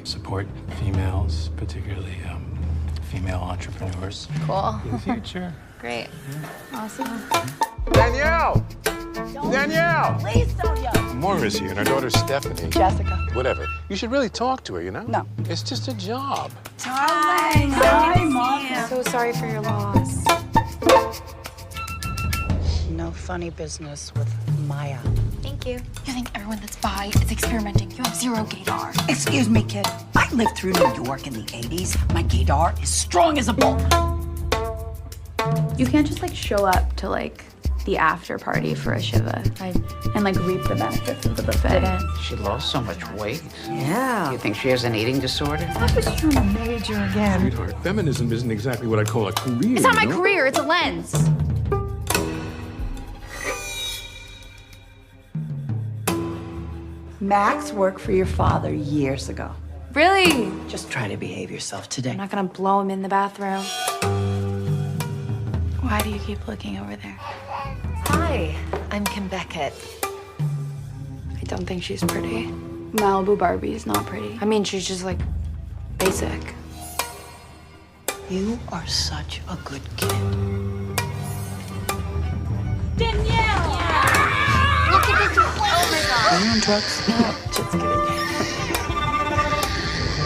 support females, particularly female entrepreneurs. Cool. In the future. Great. Awesome. Danielle! Danielle! Please don't yell. Moira's here, and her daughter Stephanie. Jessica. Whatever. You should really talk to her, you know? No. It's just a job. Hi, Mom. So sorry for your loss. No funny business with Maya. Thank you. You think everyone that's bi is experimenting? You have zero gaydar. Excuse me, kid. I lived through New York in the 80s. My gaydar is strong as a bull. You can't just like show up to like the after party for a Shiva and like reap the benefits of the buffet. She lost so much weight. Yeah. You think she has an eating disorder? I was trying to major again. Sweetheart, feminism isn't exactly what I call a career. It's not my career, it's a lens. Max worked for your father years ago. Really? Just try to behave yourself today. I'm not gonna blow him in the bathroom. Why do you keep looking over there? Hi, I'm Kim Beckett. I don't think she's pretty. Malibu Barbie is not pretty. I mean, she's just like basic. You are such a good kid. Danielle! Look at this display. Oh my God. Are you on drugs? No, just kidding.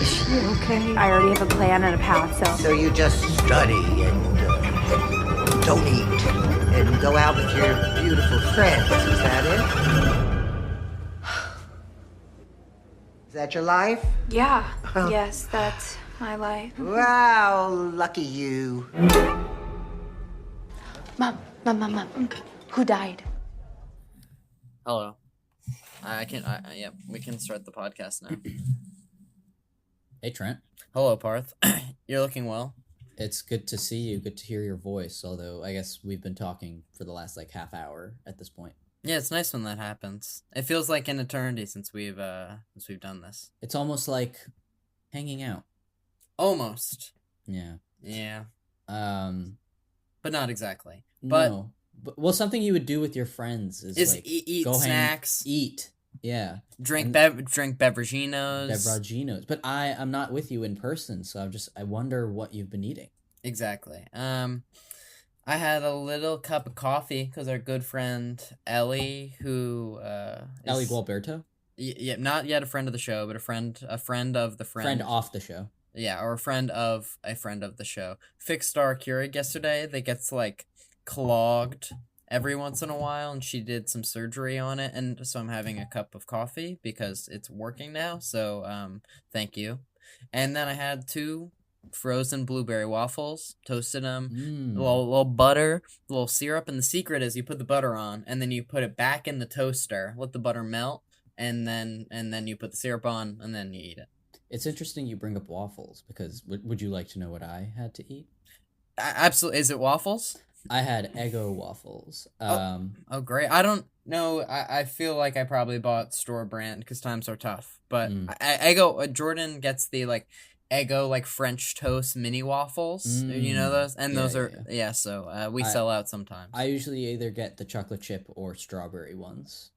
Is she okay? I already have a plan and a path, so. So you just study and don't eat and go out with your beautiful friends. Is that it? Is that your life? Yeah. Yes, that's my life. Wow, lucky you. Mom. Who died? Hello. Yeah, we can start the podcast now. Hey, Trent. Hello, Parth. You're looking well. It's good to see you. Good to hear your voice, although I guess we've been talking for the last, half hour at this point. Yeah, it's nice when that happens. It feels like an eternity since we've done this. It's almost like hanging out. Almost. Yeah. Yeah. But not exactly. But no. Well, something you would do with your friends is like eat go snacks, eat. Yeah. Drink beveraginos. Beveraginos. But I'm not with you in person, so I wonder what you've been eating. Exactly. I had a little cup of coffee because our good friend Ellie, who Ellie Gualberto? Yeah, not yet a friend of the show, but a friend of the friend. Friend off the show. Yeah, or a friend of the show. Fixed our Keurig yesterday that gets like clogged every once in a while, and she did some surgery on it, and so I'm having a cup of coffee because it's working now, so thank you. And then I had 2 frozen blueberry waffles, toasted them, little butter, a little syrup, and the secret is you put the butter on, and then you put it back in the toaster, let the butter melt, and then you put the syrup on, and then you eat it. It's interesting you bring up waffles, because would you like to know what I had to eat? Absolutely. Is it waffles? I had Eggo waffles. Oh, great. I don't know. I feel like I probably bought store brand because times are tough. But Eggo, Jordan gets the Eggo French toast mini waffles. You know those? And those are, so we sell out sometimes. I usually either get the chocolate chip or strawberry ones.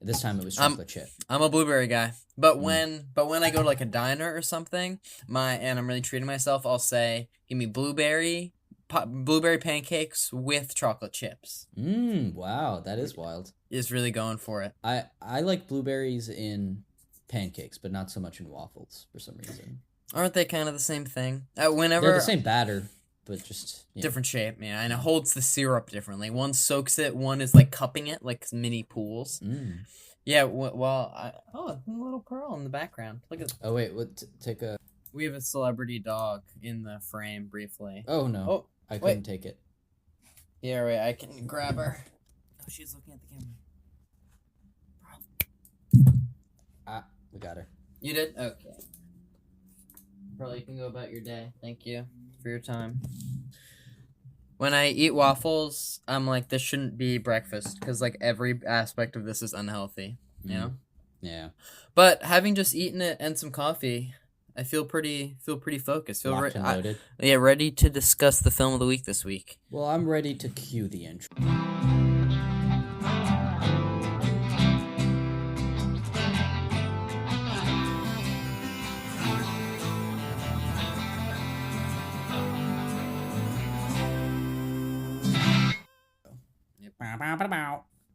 This time it was chocolate chip. I'm a blueberry guy. But when I go to a diner or something, and I'm really treating myself, I'll say, give me blueberry pancakes with chocolate chips. Wow, that is wild. Is really going for it. I like blueberries in pancakes, but not so much in waffles for some reason. Aren't they kind of the same thing? They're the same batter, but just different shape. Yeah, and it holds the syrup differently. One soaks it, one is cupping it like mini pools. Yeah, a little pearl in the background. Look at. Oh wait, take a. We have a celebrity dog in the frame briefly. Oh no! Oh, I couldn't take it. Yeah, wait, I can grab her. Oh, she's looking at the camera. We got her. You did? Okay. Pearl, you can go about your day. Thank you for your time. When I eat waffles, I'm like, this shouldn't be breakfast because every aspect of this is unhealthy. You know? Yeah. But having just eaten it and some coffee, I feel pretty focused. Locked and loaded. Ready to discuss the film of the week this week. Well, I'm ready to cue the intro.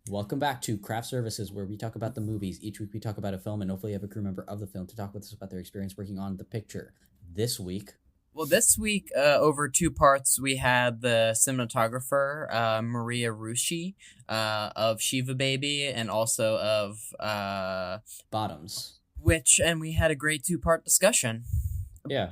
Welcome back to Craft Services, where we talk about the movies. Each week we talk about a film and hopefully have a crew member of the film to talk with us about their experience working on the picture. This week, over 2 parts, we had the cinematographer, Maria Ruschi, of Shiva Baby, and also of Bottoms. and we had a great 2-part discussion. Yeah.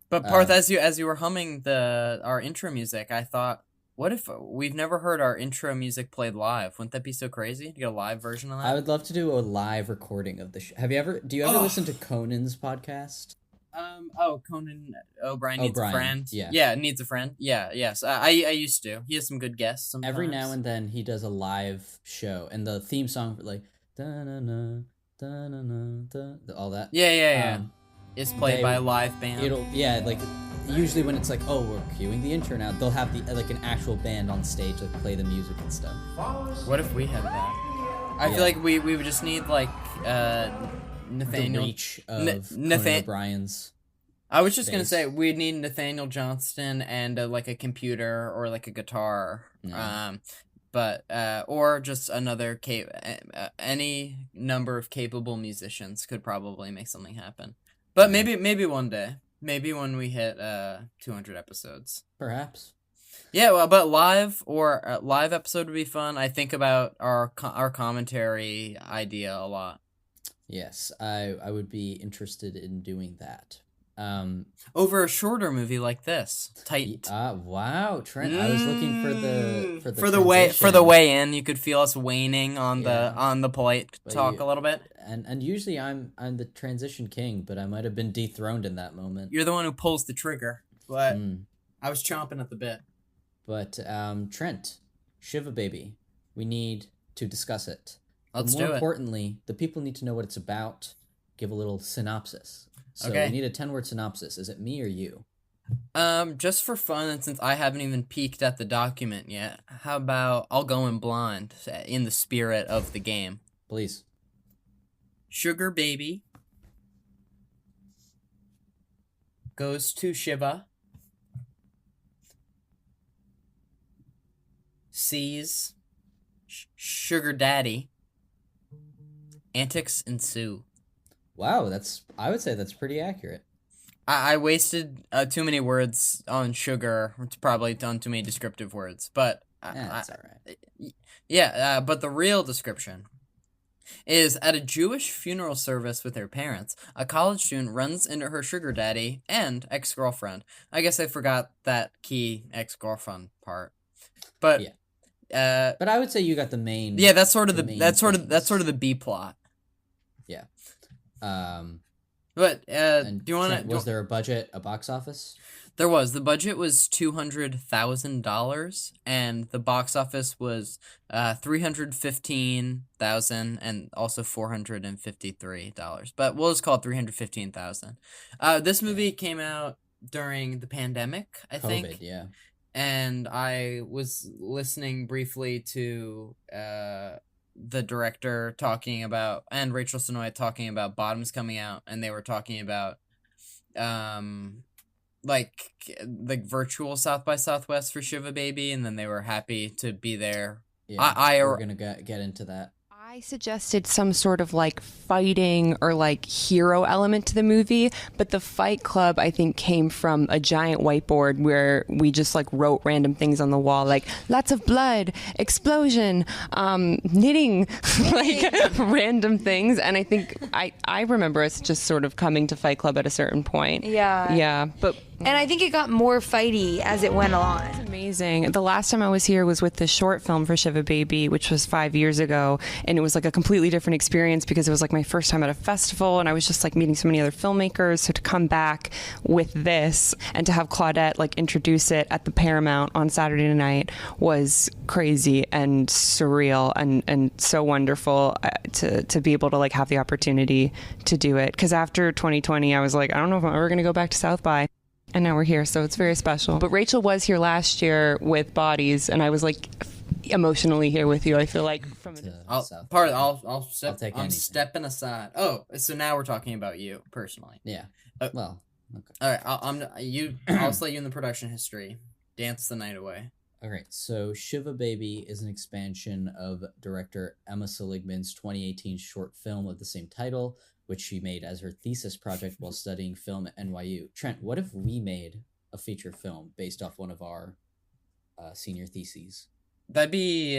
But Parth, as you were humming our intro music, I thought, what if we've never heard our intro music played live? Wouldn't that be so crazy to get a live version of that? I would love to do a live recording of the show. Do you ever listen to Conan's podcast? Conan O'Brien needs a friend. Yeah, needs a friend. Yes. I used to. He has some good guests sometimes. Every now and then he does a live show, and the theme song like all that. Yeah. Is played by a live band. Usually when it's like, oh, we're cueing the intro now, they'll have an actual band on stage play the music and stuff. What if we had that? I feel like we would just need Nathaniel. The reach of Conan O'Brien's. I was just gonna say we'd need Nathaniel Johnston and a computer or a guitar, or just another any number of capable musicians could probably make something happen. But maybe one day, maybe when we hit 200 episodes, perhaps. Yeah, well, but live episode would be fun. I think about our commentary idea a lot. Yes, I would be interested in doing that. Over a shorter movie like this, tight. Wow, Trent. I was looking for the way in. You could feel us waning on the polite talk a little bit. And usually I'm the transition king, but I might have been dethroned in that moment. You're the one who pulls the trigger, but I was chomping at the bit. But Trent, Shiva Baby, we need to discuss it. Let's do it. More importantly, the people need to know what it's about. Give a little synopsis. So okay. We need a 10-word synopsis. Is it me or you? Just for fun, and since I haven't even peeked at the document yet, how about I'll go in blind in the spirit of the game. Please. Sugar Baby goes to Shiva, sees Sugar Daddy, antics ensue. Wow, I would say that's pretty accurate. I wasted too many words on sugar. It's probably done too many descriptive words, but that's all right. Yeah, but the real description is at a Jewish funeral service with her parents, a college student runs into her sugar daddy and ex-girlfriend. I guess I forgot that key ex-girlfriend part, but yeah. But I would say you got the main. Yeah, that's sort of the B plot. Yeah. But do you want to? Was there a budget, a box office? There was. The budget was $200,000, and the box office was $315,000, and also $453. But we'll just call it $315,000. This movie came out during the pandemic, I think. COVID, yeah. And I was listening briefly to the director talking about, and Rachel Senoy talking about Bottoms coming out, and they were talking about like virtual South by Southwest for Shiva Baby, and then they were happy to be there. Yeah, we're gonna get into that. I suggested some sort of fighting or hero element to the movie, but the Fight Club I think came from a giant whiteboard where we just wrote random things on the wall, lots of blood, explosion, knitting, random things. And I think I remember us just sort of coming to Fight Club at a certain point. Yeah, but. And I think it got more fighty as it went on. It's amazing. The last time I was here was with the short film for Shiva Baby, which was 5 years ago. And it was a completely different experience because it was my first time at a festival. And I was just meeting so many other filmmakers. So to come back with this and to have Claudette introduce it at the Paramount on Saturday night was crazy and surreal and so wonderful to be able to have the opportunity to do it. Because after 2020, I was I don't know if I'm ever going to go back to South by. And now we're here, so it's very special. But Rachel was here last year with Bodies, and I was emotionally here with you. I feel from I'm stepping aside. Oh, so now we're talking about you personally. Yeah. Well. Okay. All right. I'll just let you in the production history. Dance the night away. Okay, so Shiva Baby is an expansion of director Emma Seligman's 2018 short film of the same title, which she made as her thesis project while studying film at NYU. Trent, what if we made a feature film based off one of our senior theses? That'd be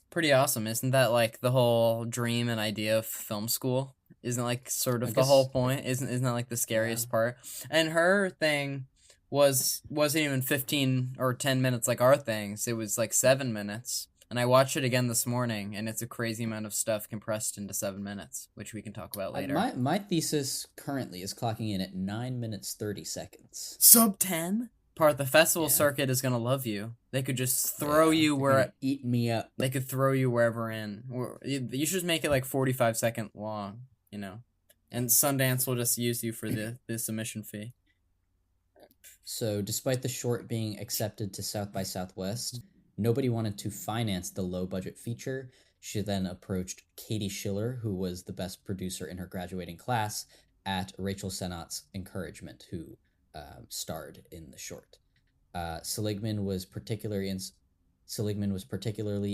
pretty awesome. Isn't that like the whole dream and idea of film school? Isn't like sort of the whole point? Isn't that like the scariest part? And her thing wasn't even 15 or 10 minutes like our things. It was like 7 minutes. And I watched it again this morning, and it's a crazy amount of stuff compressed into 7 minutes, which we can talk about later. My thesis currently is clocking in at 9 minutes 30 seconds. Sub 10? Parth, the festival circuit is gonna love you. They could just throw you where eat me up. They could throw you wherever in. You should just make it like 45-second long, you know. And Sundance will just use you for the submission fee. So, despite the short being accepted to South by Southwest, nobody wanted to finance the low-budget feature. She then approached Katie Schiller, who was the best producer in her graduating class, at Rachel Sennot's encouragement, who starred in the short. Seligman was particularly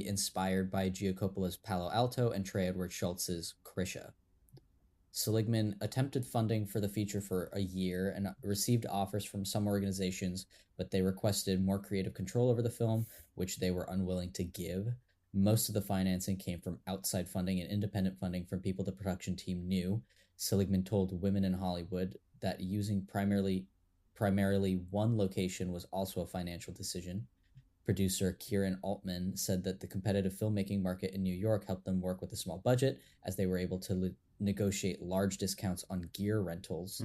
inspired by Gia Coppola's Palo Alto and Trey Edward Schultz's Krisha. Seligman attempted funding for the feature for a year and received offers from some organizations, but they requested more creative control over the film, which they were unwilling to give. Most of the financing came from outside funding and independent funding from people the production team knew. Seligman told Women in Hollywood that using primarily one location was also a financial decision. Producer Kieran Altman said that the competitive filmmaking market in New York helped them work with a small budget, as they were able to negotiate large discounts on gear rentals.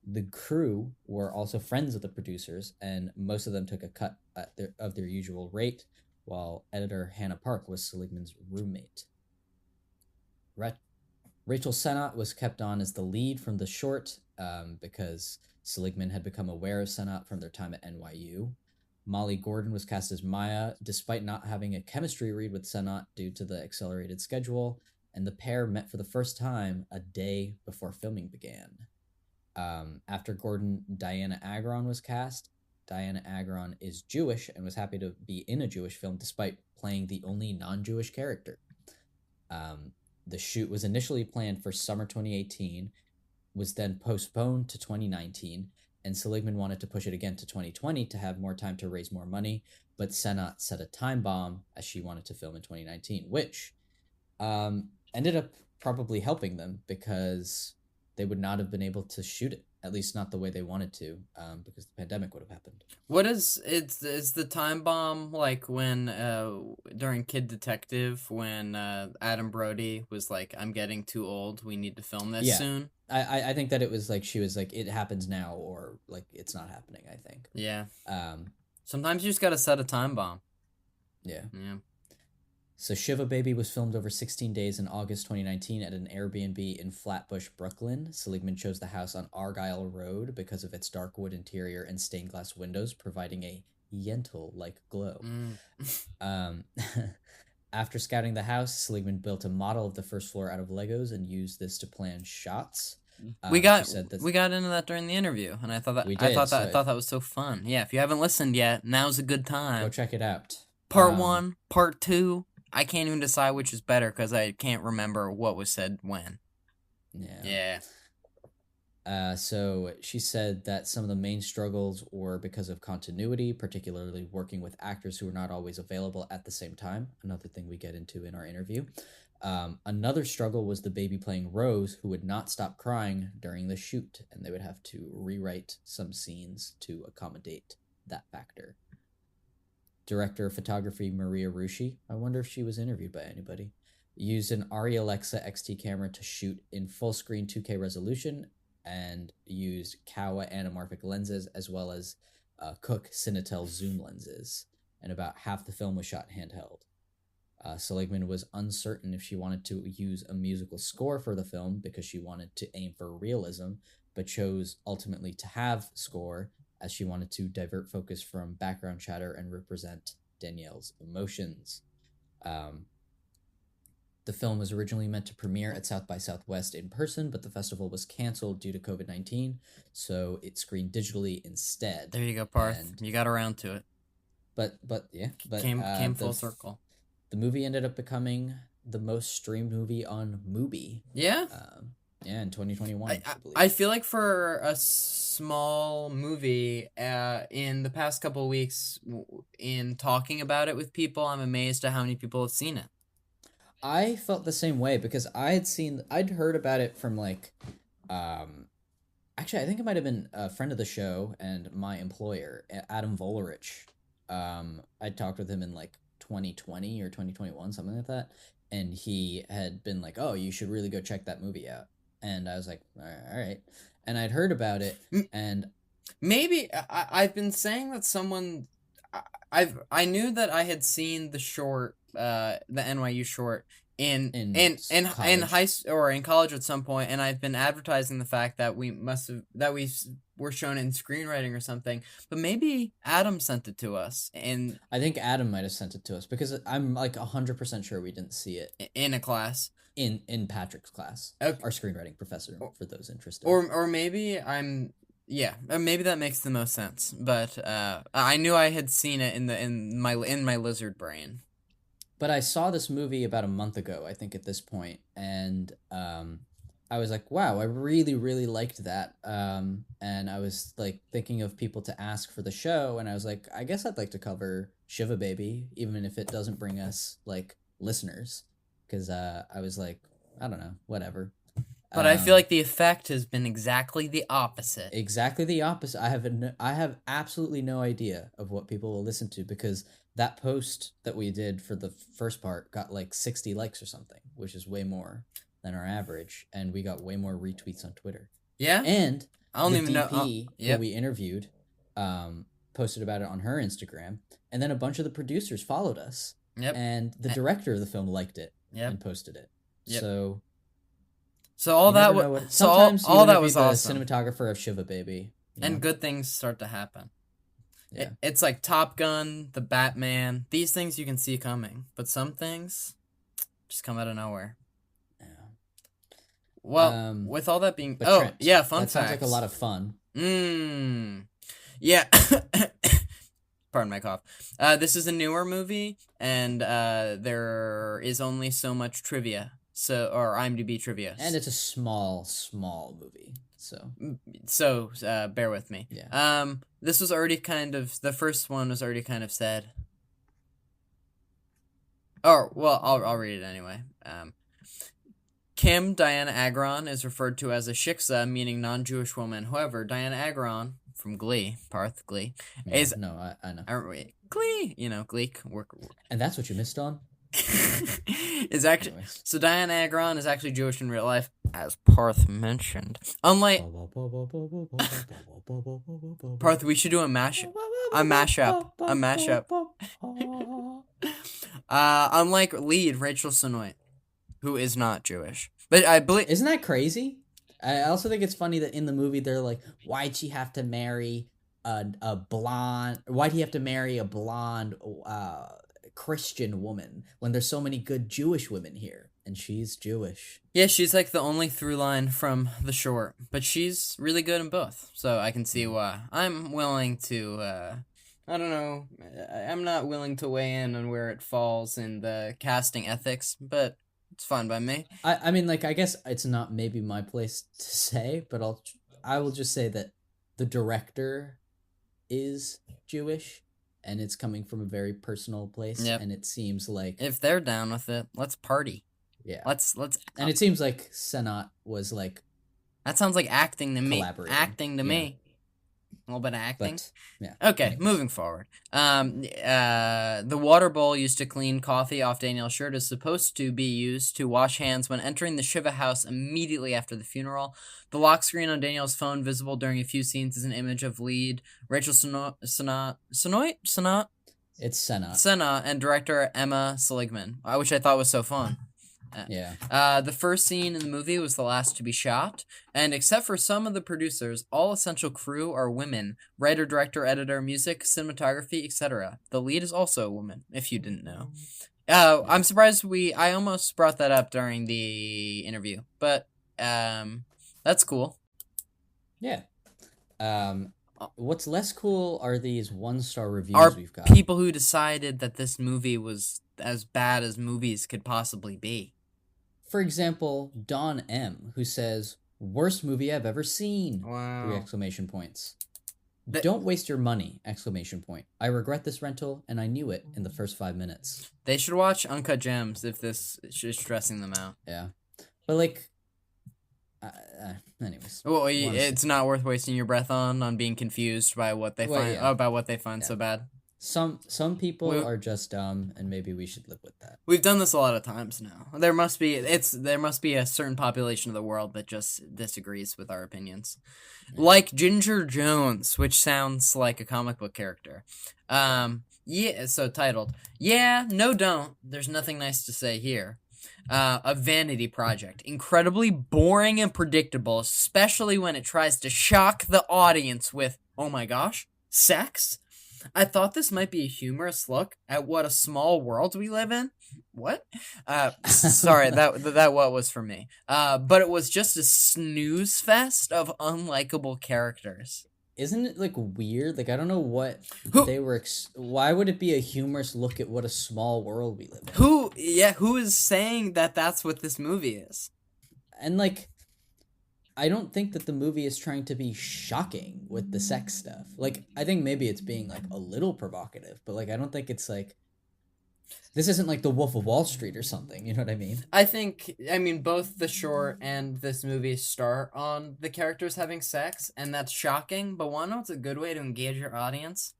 The crew were also friends of the producers, and most of them took a cut of their usual rate, while editor Hannah Park was Seligman's roommate. Rachel Sennott was kept on as the lead from the short because Seligman had become aware of Sennott from their time at NYU. Molly Gordon was cast as Maya, despite not having a chemistry read with Sennott due to the accelerated schedule, and the pair met for the first time a day before filming began. After Gordon, Diana Agron was cast. Diana Agron is Jewish and was happy to be in a Jewish film despite playing the only non-Jewish character. The shoot was initially planned for summer 2018, was then postponed to 2019, and Seligman wanted to push it again to 2020 to have more time to raise more money, but Sennott set a time bomb as she wanted to film in 2019, which ended up probably helping them because they would not have been able to shoot it, at least not the way they wanted to, because the pandemic would have happened. What is the time bomb like when during Kid Detective when Adam Brody was like, I'm getting too old, we need to film this soon? I think that it was like she was like, it happens now, or like it's not happening, I think. Yeah. Sometimes you just gotta set a time bomb. Yeah. Yeah. So Shiva Baby was filmed over 16 days in August 2019 at an Airbnb in Flatbush, Brooklyn. Seligman chose the house on Argyle Road because of its dark wood interior and stained glass windows, providing a Yentl-like glow. After scouting the house, Seligman built a model of the first floor out of Legos and used this to plan shots. We got into that during the interview, and I thought that was so fun. Yeah, if you haven't listened yet, now's a good time. Go check it out. Part 1, Part 2. I can't even decide which is better because I can't remember what was said when. Yeah. So she said that some of the main struggles were because of continuity, particularly working with actors who were not always available at the same time. Another thing we get into in our interview. Another struggle was the baby playing Rose, who would not stop crying during the shoot, and they would have to rewrite some scenes to accommodate that factor. Director of photography Maria Rushi, I wonder if she was interviewed by anybody, used an Arri Alexa XT camera to shoot in full screen 2K resolution and used Kowa anamorphic lenses as well as Cooke Cinetel zoom lenses, and about half the film was shot handheld. Seligman was uncertain if she wanted to use a musical score for the film because she wanted to aim for realism, but chose ultimately to have score as she wanted to divert focus from background chatter and represent Danielle's emotions. The film was originally meant to premiere at South by Southwest in person, but the festival was canceled due to COVID-19, so it screened digitally instead. There you go, Parth. You got around to it. But yeah, but came full circle. The movie ended up becoming the most streamed movie on Mubi. Yeah. Yeah, in 2021. I believe. I feel like for a small movie, in the past couple of weeks, in talking about it with people, I'm amazed at how many people have seen it. I felt the same way because I'd heard about it from like, actually, I think it might have been a friend of the show and my employer, Adam Volerich. I talked with him in like 2020 or 2021, something like that. And he had been like, oh, you should really go check that movie out. And I was like, all right. And I'd heard about it, and maybe I've been saying that someone, I knew that I had seen the short, the NYU short in high or in college at some point, and I've been advertising the fact that we were shown in screenwriting or something. But maybe Adam sent it to us, and I think Adam might have sent it to us because I'm like 100% sure we didn't see it in a class. In Patrick's class, okay. Our screenwriting professor, for those interested. Or maybe maybe that makes the most sense. But I knew I had seen it in my lizard brain. But I saw this movie about a month ago, I think, at this point, and I was like, wow, I really, really liked that. And I was like thinking of people to ask for the show, and I was like, I guess I'd like to cover Shiva Baby, even if it doesn't bring us like listeners. Because I was like, I don't know, whatever. But I feel like the effect has been exactly the opposite. Exactly the opposite. I have absolutely no idea of what people will listen to because that post that we did for the first part got like 60 likes or something, which is way more than our average, and we got way more retweets on Twitter. Yeah, and I don't even know. Who we interviewed, posted about it on her Instagram, and then a bunch of the producers followed us. Yep, and the director of the film liked it. Yep. And posted it. Yep. So all that was all that was awesome. Cinematographer of Shiva Baby, and good things start to happen. Yeah. It's like Top Gun, the Batman. These things you can see coming, but some things just come out of nowhere. Yeah. Well, with all that being, Trent, fun that facts. Sounds like a lot of fun. Yeah. Pardon my cough. This is a newer movie, and there is only so much trivia, or IMDb trivia. And it's a small movie, so bear with me. Yeah. This was already the first one was already kind of said. Oh, well, I'll read it anyway. Kim Diana Agron is referred to as a shiksa, meaning non-Jewish woman. However, Diana Agron from Glee, Parth, Glee, is... No, I know. Glee, Gleek. And that's what you missed on? is actually... Anyways. So Diana Agron is actually Jewish in real life, as Parth mentioned. Unlike... Parth, we should do a mashup. Unlike lead Rachel Senoit, who is not Jewish. But I believe... Isn't that crazy? I also think it's funny that in the movie they're like, why'd she have to marry a blonde? Why'd he have to marry a blonde Christian woman when there's so many good Jewish women here? And she's Jewish. Yeah, she's like the only through line from the short, but she's really good in both. So I can see why. I'm willing to, I don't know, I'm not willing to weigh in on where it falls in the casting ethics, but it's fine by me. I mean, like, I guess it's not maybe my place to say, but I will just say that the director is Jewish, and it's coming from a very personal place, and it seems like... If they're down with it, let's party. Yeah. Let's. And it seems like Senat was like... That sounds like acting to me. Acting to me. A little bit of acting. But, yeah. Okay, moving forward. The water bowl used to clean coffee off Daniel's shirt is supposed to be used to wash hands when entering the Shiva house immediately after the funeral. The lock screen on Daniel's phone, visible during a few scenes, is an image of lead Rachel Senoit? It's Senat. Senna and director Emma Seligman, which I thought was so fun. Yeah. The first scene in the movie was the last to be shot, and except for some of the producers, all essential crew are women. Writer, director, editor, music, cinematography, etc. The lead is also a woman, if you didn't know. I'm surprised I almost brought that up during the interview, but that's cool. Yeah. What's less cool are these 1-star reviews are we've got. people who decided that this movie was as bad as movies could possibly be. For example, Don M, who says, "Worst movie I've ever seen!" Wow. 3 exclamation points. Don't waste your money! Exclamation point. I regret this rental, and I knew it in the first 5 minutes. They should watch Uncut Gems if this is stressing them out. Yeah, but like, anyways. Well, it's not worth wasting your breath on being confused by what they find about what they find so bad. Some people are just dumb, and maybe we should live with that. We've done this a lot of times now. There must be a certain population of the world that just disagrees with our opinions, like Ginger Jones, which sounds like a comic book character. So titled, "Yeah, no, don't. There's nothing nice to say here." A vanity project, incredibly boring and predictable, especially when it tries to shock the audience with, "Oh my gosh, sex." I thought this might be a humorous look at what a small world we live in. What? Sorry, that what was for me. But it was just a snooze fest of unlikable characters. Isn't it like weird? Like I don't know what they were. Why would it be a humorous look at what a small world we live in? Who is saying that that's what this movie is? And like, I don't think that the movie is trying to be shocking with the sex stuff. Like, I think maybe it's being, like, a little provocative, but, like, I don't think it's, like... This isn't, like, The Wolf of Wall Street or something, you know what I mean? I mean, both the short and this movie start on the characters having sex, and that's shocking, but wanna know what's a good way to engage your audience?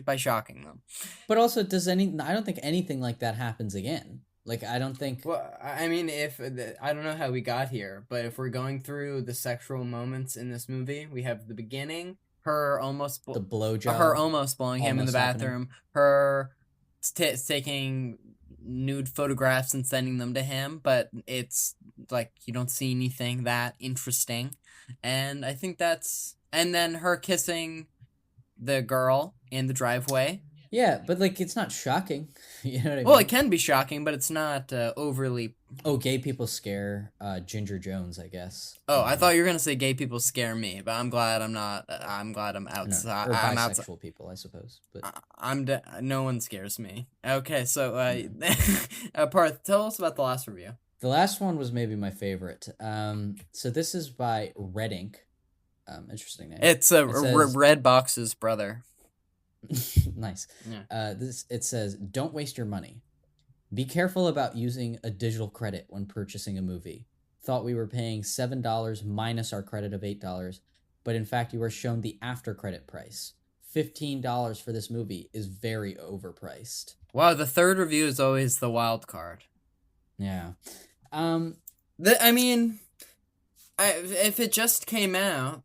By shocking them. But also, I don't think anything like that happens again. Like, I don't think... Well, I mean, I don't know how we got here, but if we're going through the sexual moments in this movie, we have the beginning, her almost... the blowjob. Her almost blowing him in the bathroom. Happening. Her taking nude photographs and sending them to him, but it's, like, you don't see anything that interesting. And I think that's... And then her kissing the girl in the driveway. Yeah, but, like, it's not shocking. You know what I mean? Well, it can be shocking, but it's not overly... Oh, gay people scare Ginger Jones, I guess. Oh, I thought you were going to say gay people scare me, but I'm glad I'm not. I'm glad I'm outside. No, or I'm bisexual outside. people, I suppose. But No one scares me. Okay, so, Parth, tell us about the last review. The last one was maybe my favorite. So this is by Red Ink. Interesting name. It says, Red Box's brother. Nice. Yeah. It says, "Don't waste your money. Be careful about using a digital credit when purchasing a movie. Thought we were paying $7 minus our credit of $8, but in fact you are shown the after credit price. $15 for this movie is very overpriced." Wow, the third review is always the wild card. Yeah. If it just came out,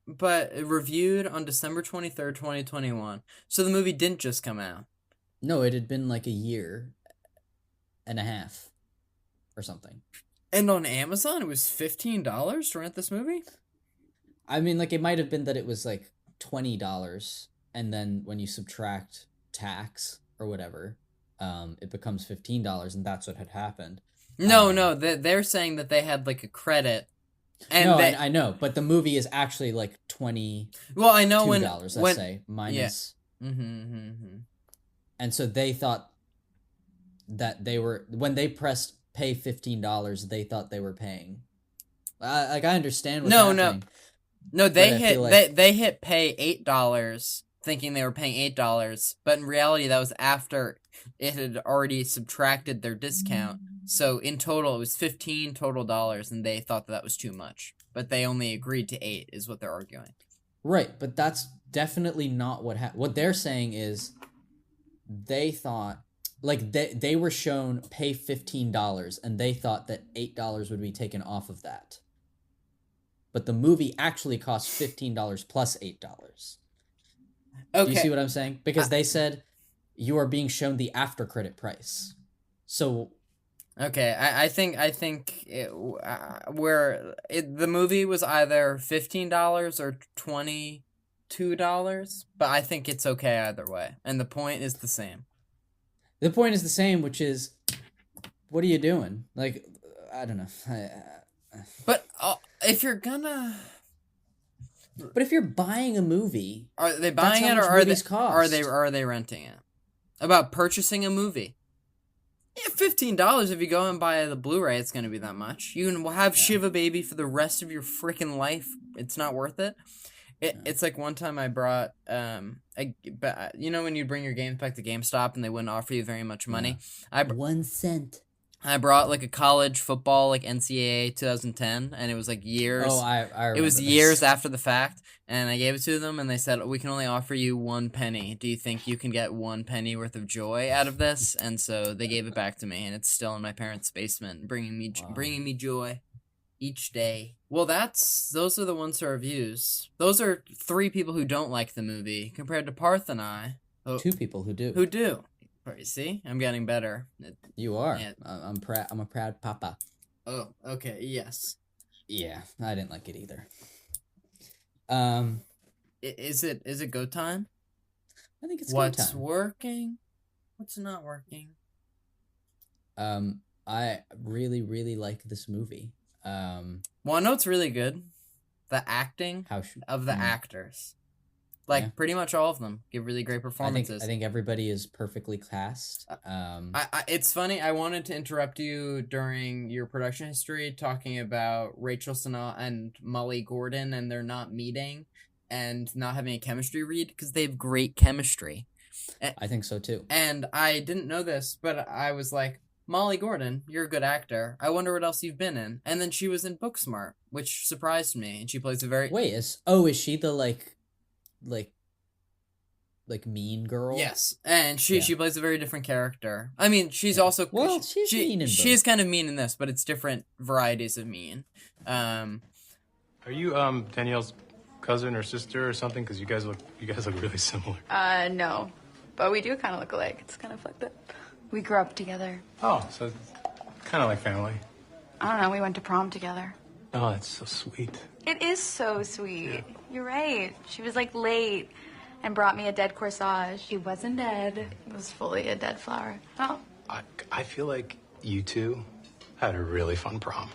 but reviewed on December 23rd, 2021. So the movie didn't just come out. No, it had been like a year and a half or something. And on Amazon, it was $15 to rent this movie? I mean, like, it might have been that it was like $20, and then when you subtract tax or whatever, it becomes $15, and that's what had happened. No, they're saying that they had like a credit. And no, I know, but the movie is actually like $22. Well, I know let's say minus. Yeah. Mm-hmm. And so they thought that they were, when they pressed pay $15, they thought they were paying. Like, I understand what's happening. No, they hit pay $8, thinking they were paying $8, but in reality that was after it had already subtracted their discount. So in total, it was $15 total, and they thought that was too much. But they only agreed to $8, is what they're arguing. Right, but that's definitely not what happened. What they're saying is, they thought, like, they were shown pay $15, and they thought that $8 would be taken off of that. But the movie actually cost $15 plus $8. Okay. Do you see what I'm saying? Because they said you are being shown the after credit price. So... Okay, I think the movie was either $15 or $22, but I think it's okay either way, and the point is the same. The point is the same, which is, what are you doing? Like, I don't know. But if you're gonna, But if you're buying a movie, Are they that's buying how it, much or movies cost. are they renting it? About purchasing a movie. Yeah, $15 if you go and buy the Blu-ray, it's gonna be that much. You can have Shiva Baby for the rest of your freaking life. It's not worth it. It's like one time I brought you know when you bring your games back to GameStop and they wouldn't offer you very much money. 1 cent. I brought like a college football like NCAA 2010, and it was like years. Oh, I remember it was this. years after the fact, and I gave it to them, and they said we can only offer you 1 penny. Do you think you can get 1 penny worth of joy out of this? And so they gave it back to me, and it's still in my parents' basement, bringing me joy each day. Well, those are the 1-star reviews. Those are 3 people who don't like the movie compared to Parth and I. 2 people who do. Who do. See, I'm getting better. You are. Yeah. I'm proud. I'm a proud papa. Oh, okay, yes. Yeah, I didn't like it either. Is it go time? I think it's What's go time. working? What's not working? I really, really like this movie. Well, I know it's really good. The acting of the actors. Like, pretty much all of them give really great performances. I think everybody is perfectly cast. It's funny, I wanted to interrupt you during your production history talking about Rachel Sennott and Molly Gordon and they're not meeting and not having a chemistry read because they have great chemistry. I think so, too. And I didn't know this, but I was like, Molly Gordon, you're a good actor. I wonder what else you've been in. And then she was in Booksmart, which surprised me. And she plays a very... Wait, is she the, like mean girl? Yes, and she plays a very different character. I mean, she's also she's mean in she is kind of mean in this, but it's different varieties of mean. Are you Danielle's cousin or sister or something? Because you guys look really similar. No, but we do kind of look alike. It's kind of fucked up. We grew up together. Oh, so kind of like family. I don't know. We went to prom together. Oh, that's so sweet. It is so sweet. Yeah. You're right. She was like late and brought me a dead corsage. It wasn't dead. It was fully a dead flower. Oh. I feel like you two had a really fun prom.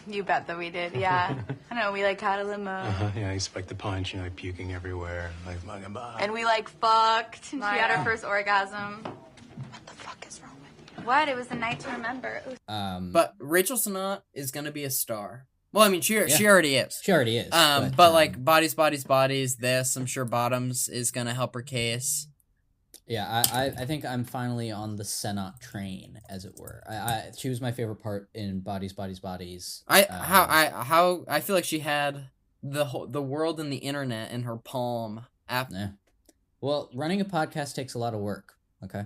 You bet that we did, yeah. I know, we like had a limo. Yeah, you spiked the punch, you know, like puking everywhere. Like, and we like fucked. She had her first orgasm. What the fuck is wrong with you? What? It was a night to remember. But Rachel Sennott is gonna be a star. Well, I mean, she already is. She already is. But like, Bodies, this, I'm sure Bottoms is gonna help her case. Yeah, I think I'm finally on the Sennott train, as it were. She was my favorite part in Bodies. I feel like she had the world and the internet in her palm. Yeah. Well, running a podcast takes a lot of work. Okay.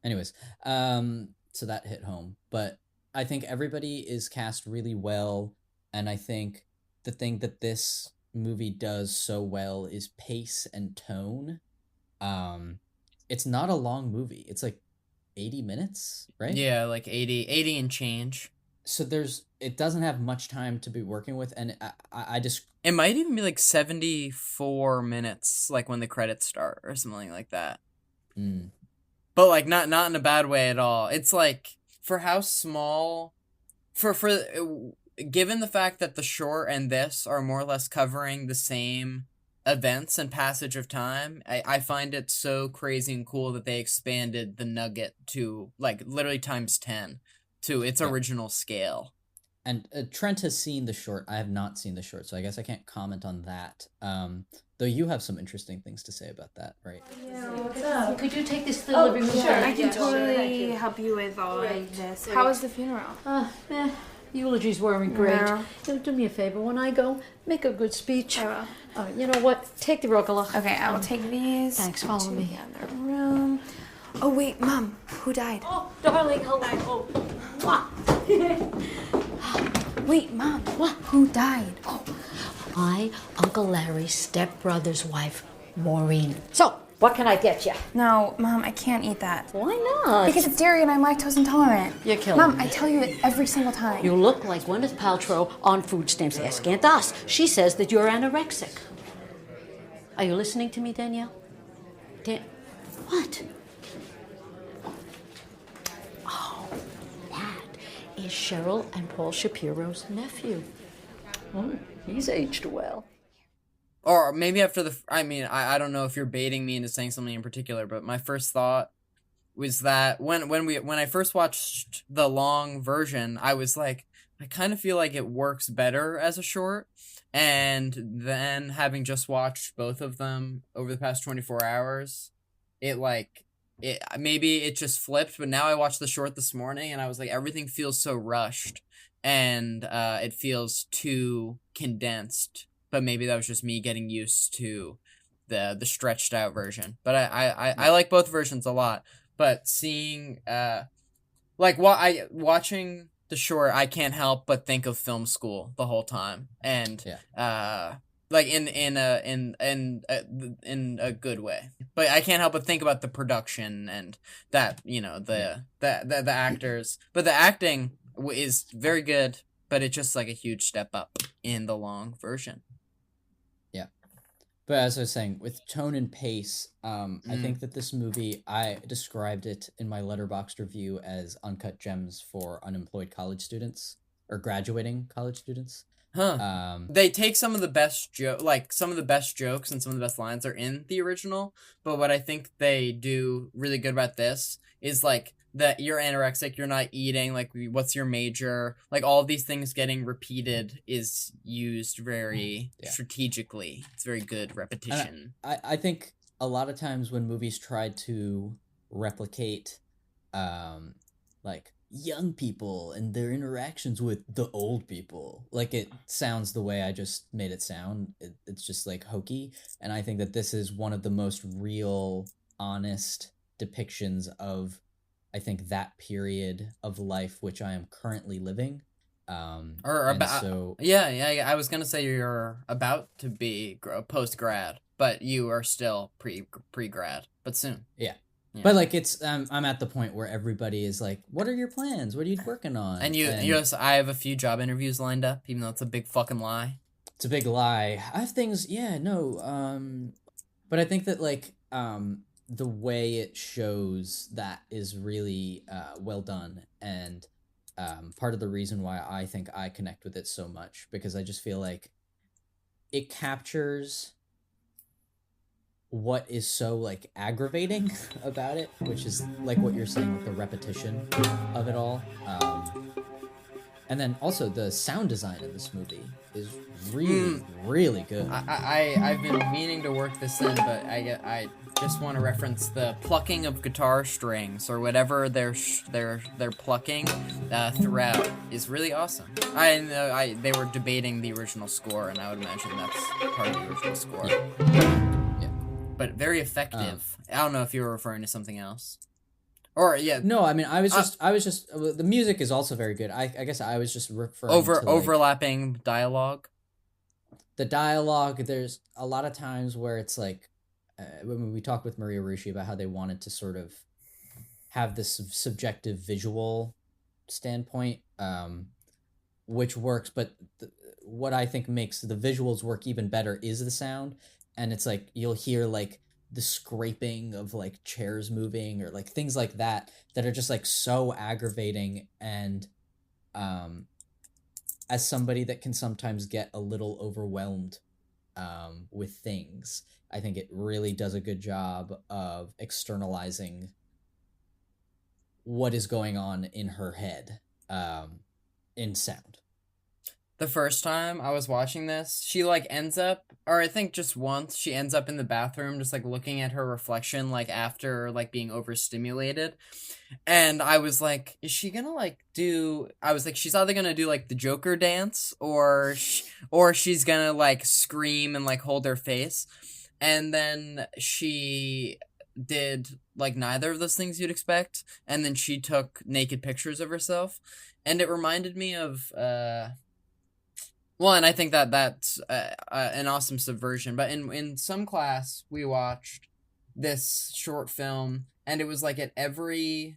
Anyways, so that hit home, but I think everybody is cast really well, and I think the thing that this movie does so well is pace and tone. It's not a long movie. It's like 80 minutes, right? Yeah, like 80 and change. So it doesn't have much time to be working with, and I just... It might even be like 74 minutes, like when the credits start or something like that. But like not in a bad way at all. It's like, for how small, given the fact that the short and this are more or less covering the same events and passage of time, I find it so crazy and cool that they expanded the nugget to like literally times 10 to its original scale. And Trent has seen the short. I have not seen the short, so I guess I can't comment on that. Though you have some interesting things to say about that, right? Yeah, what's up? Could you take this to the living room? Sure, I can totally help you with all of this. How was the funeral? Eulogies weren't great. No. Do me a favor. When I go, make a good speech. I will. You know what? Take the Rocola. Okay, I will take these. Thanks. Follow me. The other room. Oh wait, Mom. Who died? Oh, darling, hello. Wait, Mom. What? Who died? Oh, my Uncle Larry's stepbrother's wife, Maureen. So, what can I get you? No, Mom, I can't eat that. Why not? Because it's dairy and I'm lactose intolerant. You're killing Mom, me. I tell you it every single time. You look like Gwyneth Paltrow on food stamps. Ask Aunt Us. She says that you're anorexic. Are you listening to me, Danielle? What? Oh, that is Cheryl and Paul Shapiro's nephew. He's aged well. Or maybe after I don't know if you're baiting me into saying something in particular, but my first thought was that when I first watched the long version, I was like, I kind of feel like it works better as a short. And then having just watched both of them over the past 24 hours, maybe it just flipped, but now I watched the short this morning and I was like, everything feels so rushed and it feels too condensed. But maybe that was just me getting used to the stretched out version. But I like both versions a lot. But seeing watching the short, I can't help but think of film school the whole time, and like in a good way. But I can't help but think about the production and that the actors. But the acting is very good. But it's just like a huge step up in the long version. But as I was saying, with tone and pace, I think that this movie, I described it in my Letterboxd review as uncut gems for unemployed college students or graduating college students. They take some of the best some of the best jokes and some of the best lines are in the original. But what I think they do really good about this is like that you're anorexic, you're not eating, like what's your major, like all of these things getting repeated is used very strategically. It's very good repetition. I think a lot of times when movies try to replicate like young people and their interactions with the old people, like it sounds the way I just made it sound. It's just like hokey, and I think that this is one of the most real, honest depictions of, I think, that period of life which I am currently living. I was gonna say you're about to be post grad, but you are still pre grad, but soon. Yeah. But like it's I'm at the point where everybody is like, what are your plans? What are you working on? And I have a few job interviews lined up, even though it's a big fucking lie. It's a big lie. I have things, but I think that like the way it shows that is really well done, and part of the reason why I think I connect with it so much, because I just feel like it captures what is so like aggravating about it, which is like what you're saying with the repetition of it all, and then also the sound design in this movie is really good. I've been meaning to work this in, but I just want to reference the plucking of guitar strings or whatever they're plucking throughout is really awesome. I know they were debating the original score, and I would imagine that's part of the original score. Yeah, but very effective. I don't know if you were referring to something else. Or no, I mean I was just the music is also very good. I guess I was just referring to overlapping dialogue. The dialogue, there's a lot of times where it's like when we talked with Maria Rushi about how they wanted to sort of have this subjective visual standpoint, which works, but what I think makes the visuals work even better is the sound, and it's like you'll hear like the scraping of like chairs moving or like things like that are just like so aggravating, and as somebody that can sometimes get a little overwhelmed with things, I think it really does a good job of externalizing what is going on in her head in sound. The first time I was watching this, she like ends up, or I think just once, she ends up in the bathroom just like looking at her reflection like after like being overstimulated. And I was like, is she gonna like do, I was like, she's either gonna do like the Joker dance or she's gonna like scream and like hold her face. And then she did like neither of those things you'd expect. And then she took naked pictures of herself. And it reminded me of, well, and I think that's an awesome subversion. But in some class, we watched this short film, and it was like at every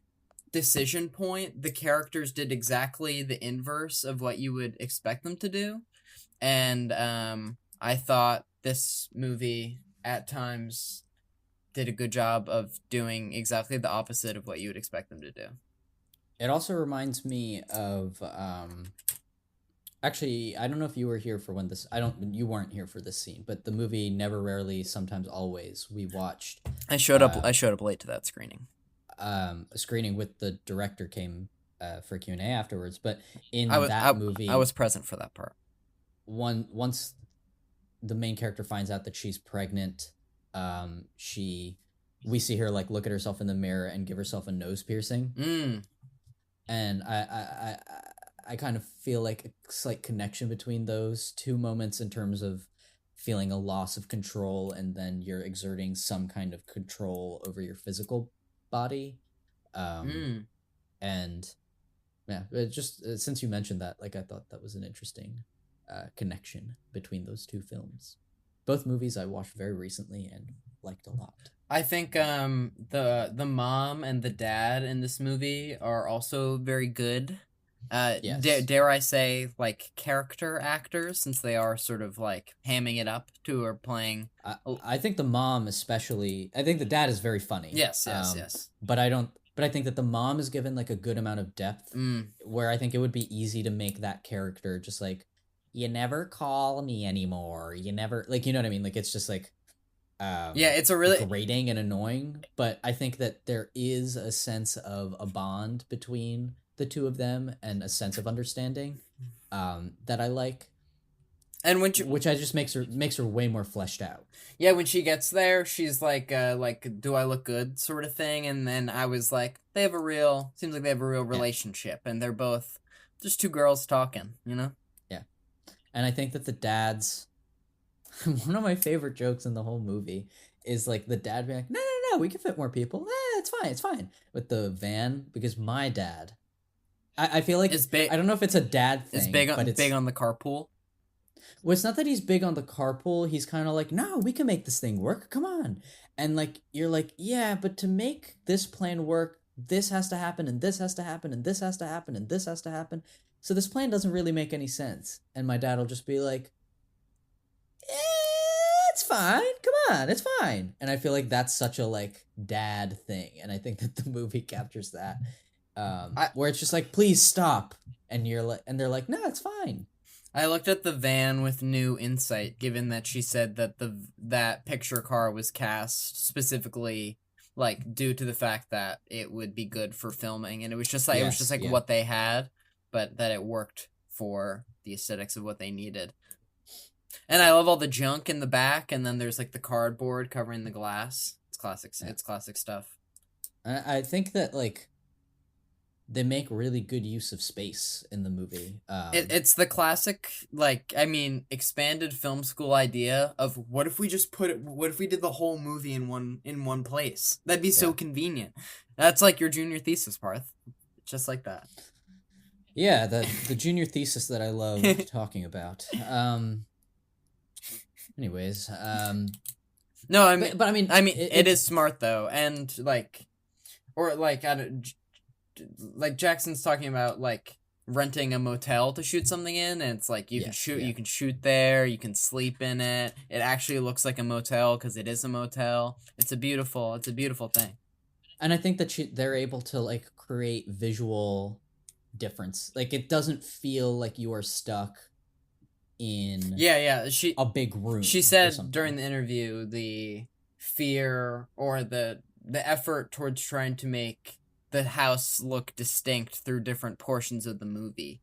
decision point, the characters did exactly the inverse of what you would expect them to do. And I thought this movie at times did a good job of doing exactly the opposite of what you would expect them to do. It also reminds me of... Actually, I don't know if you were here for when this. You weren't here for this scene, but the movie Never, Rarely, Sometimes, Always. We watched. I showed up late to that screening. A screening with the director came for Q&A afterwards, but in movie, I was present for that part. Once the main character finds out that she's pregnant, we see her like look at herself in the mirror and give herself a nose piercing. And I kind of feel like a slight connection between those two moments in terms of feeling a loss of control and then you're exerting some kind of control over your physical body. And yeah, it just since you mentioned that, like I thought that was an interesting connection between those two films. Both movies I watched very recently and liked a lot. I think the mom and the dad in this movie are also very good. Yes. Dare I say, like, character actors, since they are sort of like hamming it up to or playing. I think the mom especially. I think the dad is very funny. Yes. But I think that the mom is given like a good amount of depth, where I think it would be easy to make that character just like, you never call me anymore. You never like, you know what I mean? Like it's just like, it's a really grating and annoying. But I think that there is a sense of a bond between the two of them and a sense of understanding that I like, and which I just makes her way more fleshed out. Yeah, when she gets there, she's like, do I look good, sort of thing, and then I was like, seems like they have a real relationship, and they're both just two girls talking, you know? Yeah, and I think that the dad's one of my favorite jokes in the whole movie is like the dad being like, no, we can fit more people. It's fine with the van, because my dad. I feel like it's big. I don't know if it's a dad thing. It's big on the carpool. Well, it's not that he's big on the carpool. He's kind of like, no, we can make this thing work. Come on. And like, you're like, yeah, but to make this plan work, this has to happen, and this has to happen, and this has to happen, and this has to happen. So this plan doesn't really make any sense. And my dad will just be like, it's fine. Come on, it's fine. And I feel like that's such a like dad thing. And I think that the movie captures that. Where it's just like, please stop, and you're like, and they're like, no, it's fine. I looked at the van with new insight, given that she said that that picture car was cast specifically, like, due to the fact that it would be good for filming, and it was just like what they had, but that it worked for the aesthetics of what they needed. And I love all the junk in the back, and then there's like the cardboard covering the glass. It's classic. Yeah. It's classic stuff. I think that like, they make really good use of space in the movie. It's the classic, like, I mean, expanded film school idea of what if we did the whole movie in one place? That'd be so convenient. That's like your junior thesis, Parth. Just like that. Yeah, the junior thesis that I love talking about. Anyways, no, I mean, but I mean, it is smart though, and like, or like, I don't. Like Jackson's talking about like renting a motel to shoot something in, and it's like you can shoot there, you can sleep in it. It actually looks like a motel because it is a motel. It's a beautiful thing. And I think that they're able to like create visual difference. Like it doesn't feel like you are stuck in a big room. She said during the interview the fear or the effort towards trying to make the house look distinct through different portions of the movie.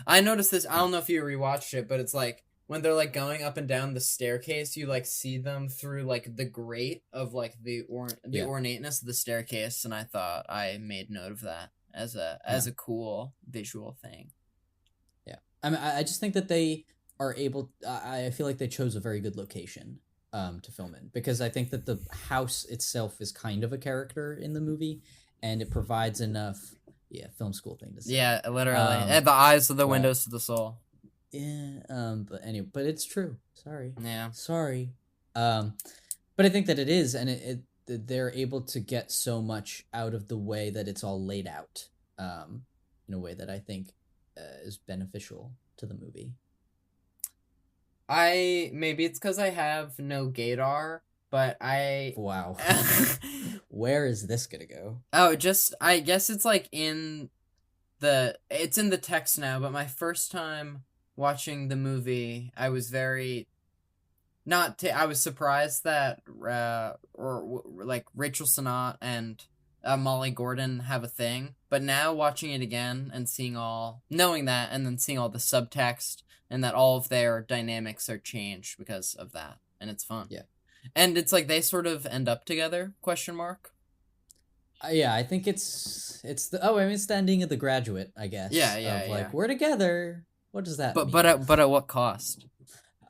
I noticed this, I don't know if you rewatched it, but it's like when they're like going up and down the staircase, you like see them through like the grate of like the ornateness of the staircase, and I thought I made note of that as a cool visual thing. Yeah. I mean, I just think that they are able, I feel like they chose a very good location to film in, because I think that the house itself is kind of a character in the movie, and it provides enough, film school thing to say. Yeah, literally. And the eyes are the windows to the soul. Yeah, but anyway, but it's true. Sorry. Yeah. Sorry. But I think that it is, and they're able to get so much out of the way that it's all laid out, in a way that I think is beneficial to the movie. Maybe it's because I have no gaydar, but Wow. Where is this gonna go? Oh, I guess it's like it's in the text now, but my first time watching the movie, I was very I was surprised that like Rachel Sennott and Molly Gordon have a thing, but now watching it again and knowing that, and then seeing all the subtext and that all of their dynamics are changed because of that, and it's fun. Yeah. And it's like they sort of end up together, question mark. Yeah, I think it's the ending of The Graduate, I guess. Yeah. Of like, we're together. What does that mean? But at what cost?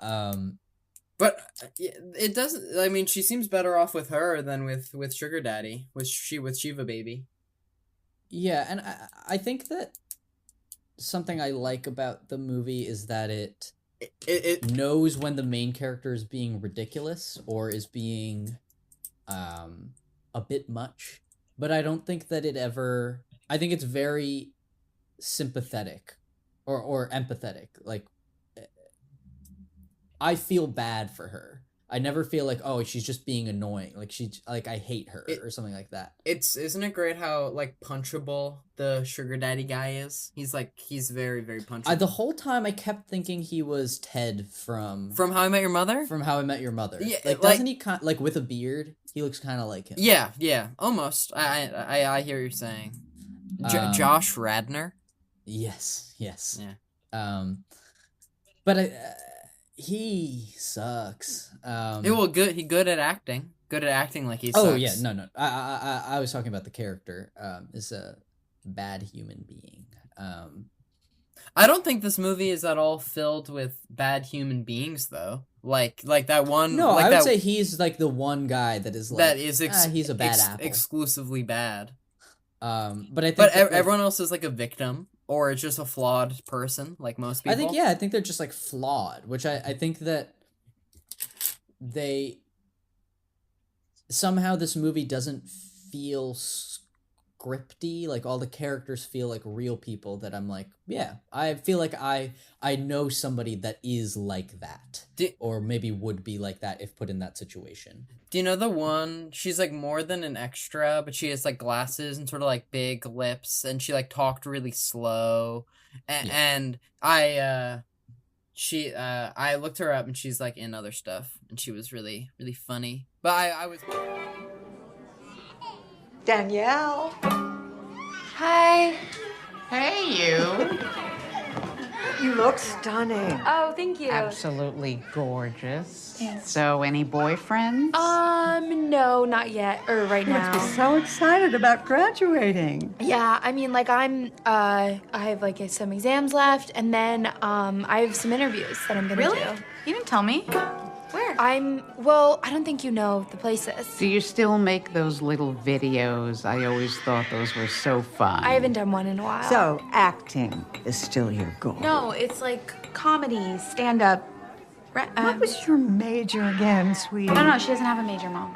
But it doesn't. I mean, she seems better off with her than with Sugar Daddy. With Shiva Baby. Yeah, and I think that something I like about the movie is that it knows when the main character is being ridiculous or is being a bit much. But I don't think that it ever... I think it's very sympathetic or empathetic. Like, I feel bad for her. I never feel like, oh, she's just being annoying. Like, I hate her or something like that. Isn't it great how, like, punchable the Sugar Daddy guy is? He's very, very punchable. The whole time I kept thinking he was Ted from How I Met Your Mother? From How I Met Your Mother. Yeah, doesn't he, like, with a beard? He looks kind of like him. Yeah, almost. I hear what you're saying. Josh Radnor? Yes. Yeah. But he sucks. He good at acting. Good at acting like he sucks. Oh yeah, no. I was talking about the character. Is a bad human being. I don't think this movie is at all filled with bad human beings, though. Like that one. No, like I would say he's like the one guy that is like he's a bad apple. Exclusively bad. But I think everyone else is like a victim, or it's just a flawed person, like most people. I think they're just like flawed, which I think that they somehow this movie doesn't feel scripty. Like all the characters feel like real people that I'm like, yeah, I feel like I know somebody that is like that, or maybe would be like that if put in that situation. Do you know the one? She's like more than an extra, but she has like glasses and sort of like big lips, and she like talked really slow, and I looked her up, and she's like in other stuff, and she was really, really funny. But I was. Danielle. Hi. Hey, you. You look stunning. Oh, thank you. Absolutely gorgeous. Thanks. So, any boyfriends? No, not yet. Or right You now. must be so excited about graduating. Yeah, I mean, like I have like some exams left, and then I have some interviews that I'm gonna do. You didn't tell me. Where? I don't think you know the places. Do you still make those little videos? I always thought those were so fun. I haven't done one in a while. So, acting is still your goal. No, it's like comedy, stand-up. What was your major again, sweetie? No, she doesn't have a major, Mom.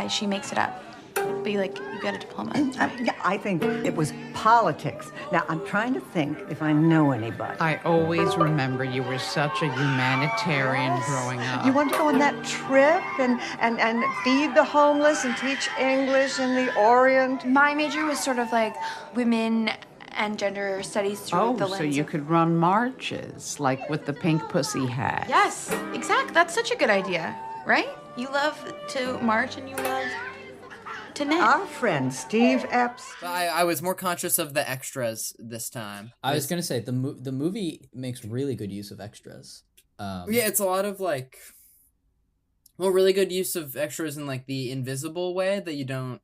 She makes it up. But you got a diploma. Yeah, I think it was politics. Now, I'm trying to think if I know anybody. I always remember you were such a humanitarian growing up. You wanted to go on that trip and feed the homeless and teach English in the Orient? My major was sort of like women and gender studies through the lens. So you could run marches, like with the pink pussy hat. Yes, exactly. That's such a good idea, right? You love to march and you love to knit. Our friend Steve Epps. I was more conscious of the extras this time. I was gonna say the movie makes really good use of extras. Yeah, it's a lot of like, really good use of extras in like the invisible way that you don't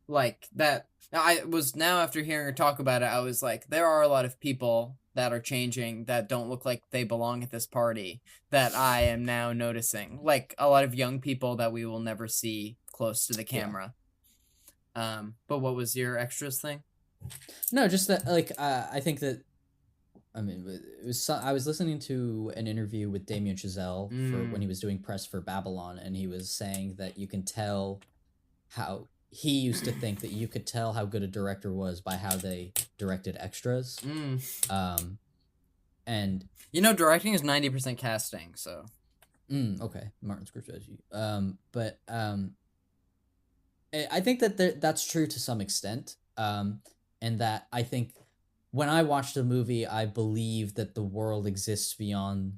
like. That I was now after hearing her talk about it, I was like, there are a lot of people that are changing that don't look like they belong at this party that I am now noticing. Like a lot of young people that we will never see close to the camera. Yeah. But what was your extras thing? No, just that like I think that I mean it was I was listening to an interview with Damien Chazelle for when he was doing press for Babylon, and he was saying that you can tell how he used to think that you could tell how good a director was by how they directed extras. And directing is 90% casting, so okay, Martin Scorsese. But I think that that's true to some extent. And that I think when I watch the movie, I believe that the world exists beyond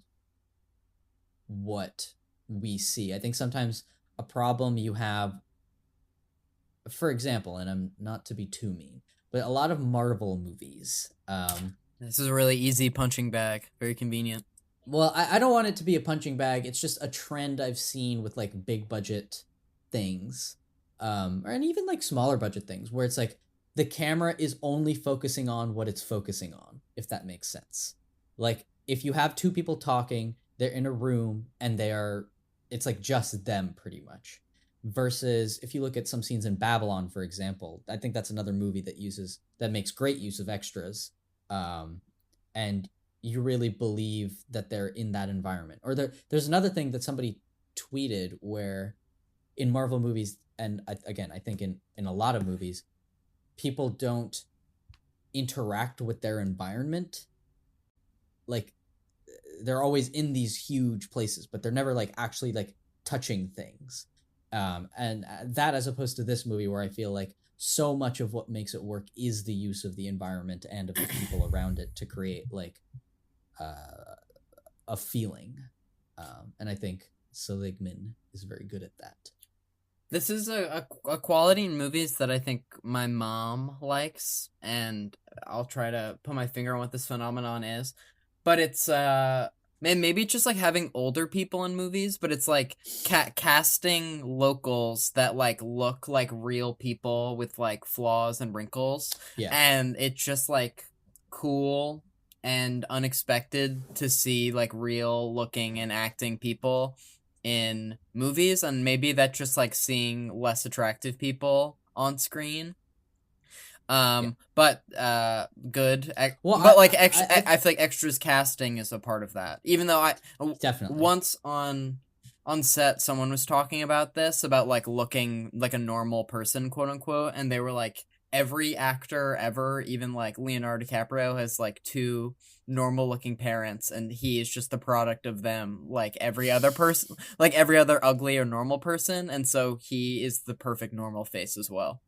what we see. I think sometimes a problem you have, for example, and I'm not to be too mean, but a lot of Marvel movies. This is a really easy punching bag. Very convenient. Well, I don't want it to be a punching bag. It's just a trend I've seen with like big budget things, and even like smaller budget things where it's like the camera is only focusing on what it's focusing on, if that makes sense. Like if you have two people talking, they're in a room and it's like just them pretty much. Versus if you look at some scenes in Babylon, for example, I think that's another movie that makes great use of extras. And you really believe that they're in that environment. Or there's another thing that somebody tweeted where in Marvel movies, and again, I think in a lot of movies, people don't interact with their environment. Like they're always in these huge places, but they're never like actually like touching things. And that as opposed to this movie where I feel like so much of what makes it work is the use of the environment and of the people around it to create like a feeling. And I think Seligman is very good at that. This is a quality in movies that I think my mom likes, and I'll try to put my finger on what this phenomenon is. But it's maybe it's just like having older people in movies, but it's like casting locals that like look like real people with like flaws and wrinkles. Yeah. And it's just like cool and unexpected to see like real looking and acting people in movies, and maybe that's just like seeing less attractive people on screen. But good. Well, but I feel like extras casting is a part of that. Even though definitely once on set, someone was talking about this, about like looking like a normal person, quote unquote, and they were like, every actor ever, even like Leonardo DiCaprio, has like two normal looking parents, and he is just the product of them, like every other person, like every other ugly or normal person, and so he is the perfect normal face as well.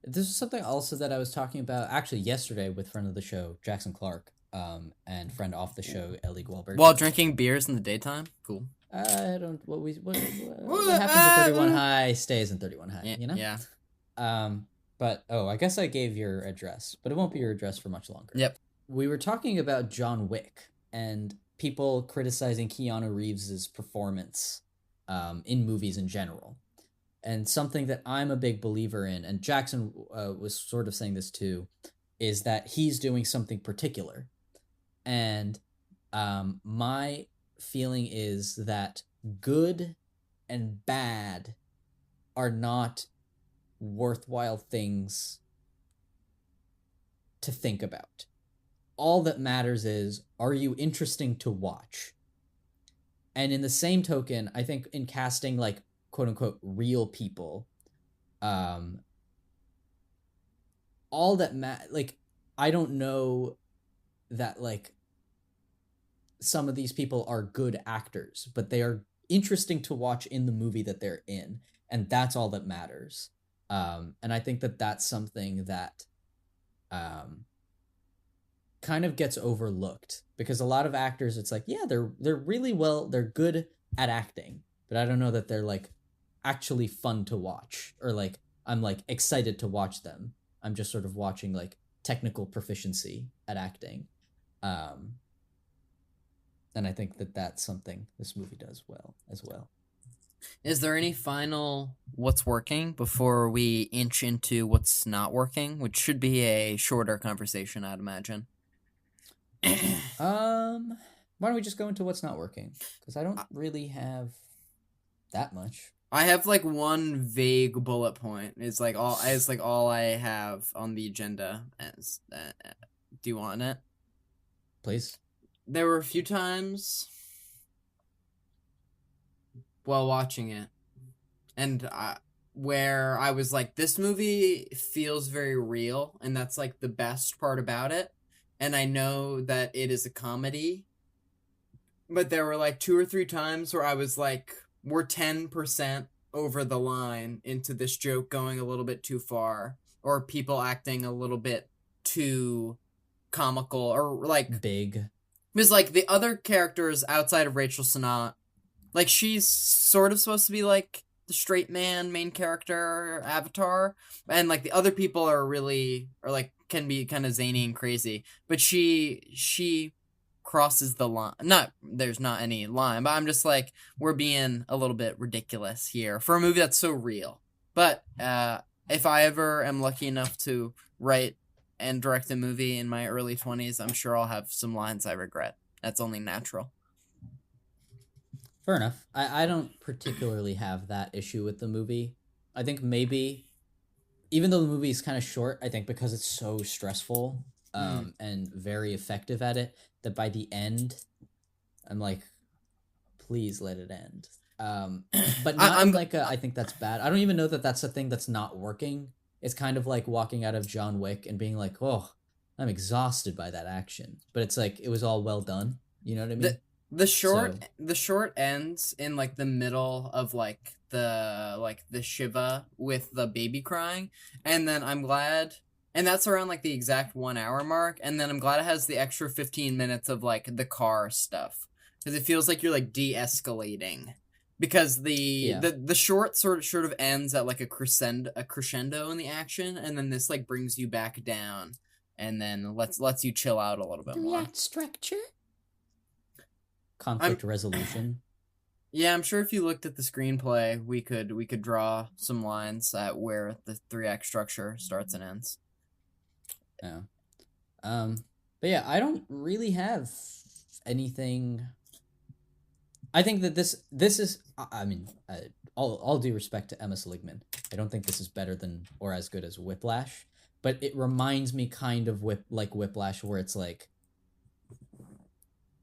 This is something also that I was talking about actually yesterday with friend of the show, Jackson Clark, and friend off the show, Ellie Guelbert. While drinking beers in the daytime? Cool. I don't, what happens at 31 High stays in 31 High, you know? Yeah. But, I guess I gave your address, but it won't be your address for much longer. Yep. We were talking about John Wick and people criticizing Keanu Reeves' performance in movies in general. And something that I'm a big believer in, and Jackson was sort of saying this too, is that he's doing something particular. And my feeling is that good and bad are not worthwhile things to think about. All that matters is, are you interesting to watch? And in the same token, I think in casting like quote unquote real people, all that like I don't know that like some of these people are good actors, but they are interesting to watch in the movie that they're in, and that's all that matters. And I think that that's something that kind of gets overlooked, because a lot of actors, it's like, yeah, they're really they're good at acting, but I don't know that they're like actually fun to watch, or like I'm like excited to watch them. I'm just sort of watching like technical proficiency at acting. And I think that that's something this movie does well as well. Is there any final what's working before we inch into what's not working, which should be a shorter conversation, I'd imagine? Why don't we just go into what's not working? Because I don't really have that much. I have like one vague bullet point. It's like all I have on the agenda. As do you want it? Please. There were a few times while watching it, and where I was like, this movie feels very real, and that's like the best part about it. And I know that it is a comedy, but there were like 2 or 3 times where I was like, we're 10% over the line into this joke going a little bit too far, or people acting a little bit too comical or like big. Because like the other characters outside of Rachel Sennott, like she's sort of supposed to be like the straight man main character avatar, and like the other people are like can be kind of zany and crazy, but she crosses the line. There's not any line, but I'm just like, we're being a little bit ridiculous here for a movie that's so real. But if I ever am lucky enough to write and direct a movie in my early 20s, I'm sure I'll have some lines I regret. That's only natural. Fair enough. I don't particularly have that issue with the movie. I think maybe, even though the movie is kind of short, I think because it's so stressful and very effective at it, that by the end, I'm like, please let it end. But not I think that's bad. I don't even know that that's a thing that's not working. It's kind of like walking out of John Wick and being like, oh, I'm exhausted by that action. But it's like, it was all well done. You know what I mean? The short ends in like the middle of like the Shiva with the baby crying, and then I'm glad, and that's around like the exact 1 hour mark, and then I'm glad it has the extra 15 minutes of like the car stuff, because it feels like you're like de-escalating, because the short sort of ends at like a crescendo in the action, and then this like brings you back down, and then lets you chill out a little bit more. React structure. Conflict resolution. Yeah, I'm sure if you looked at the screenplay, we could draw some lines at where the 3-act structure starts and ends. Yeah. But yeah, I don't really have anything. I think that this is. I mean, all due respect to Emma Seligman, I don't think this is better than or as good as Whiplash, but it reminds me kind of Whiplash, where it's like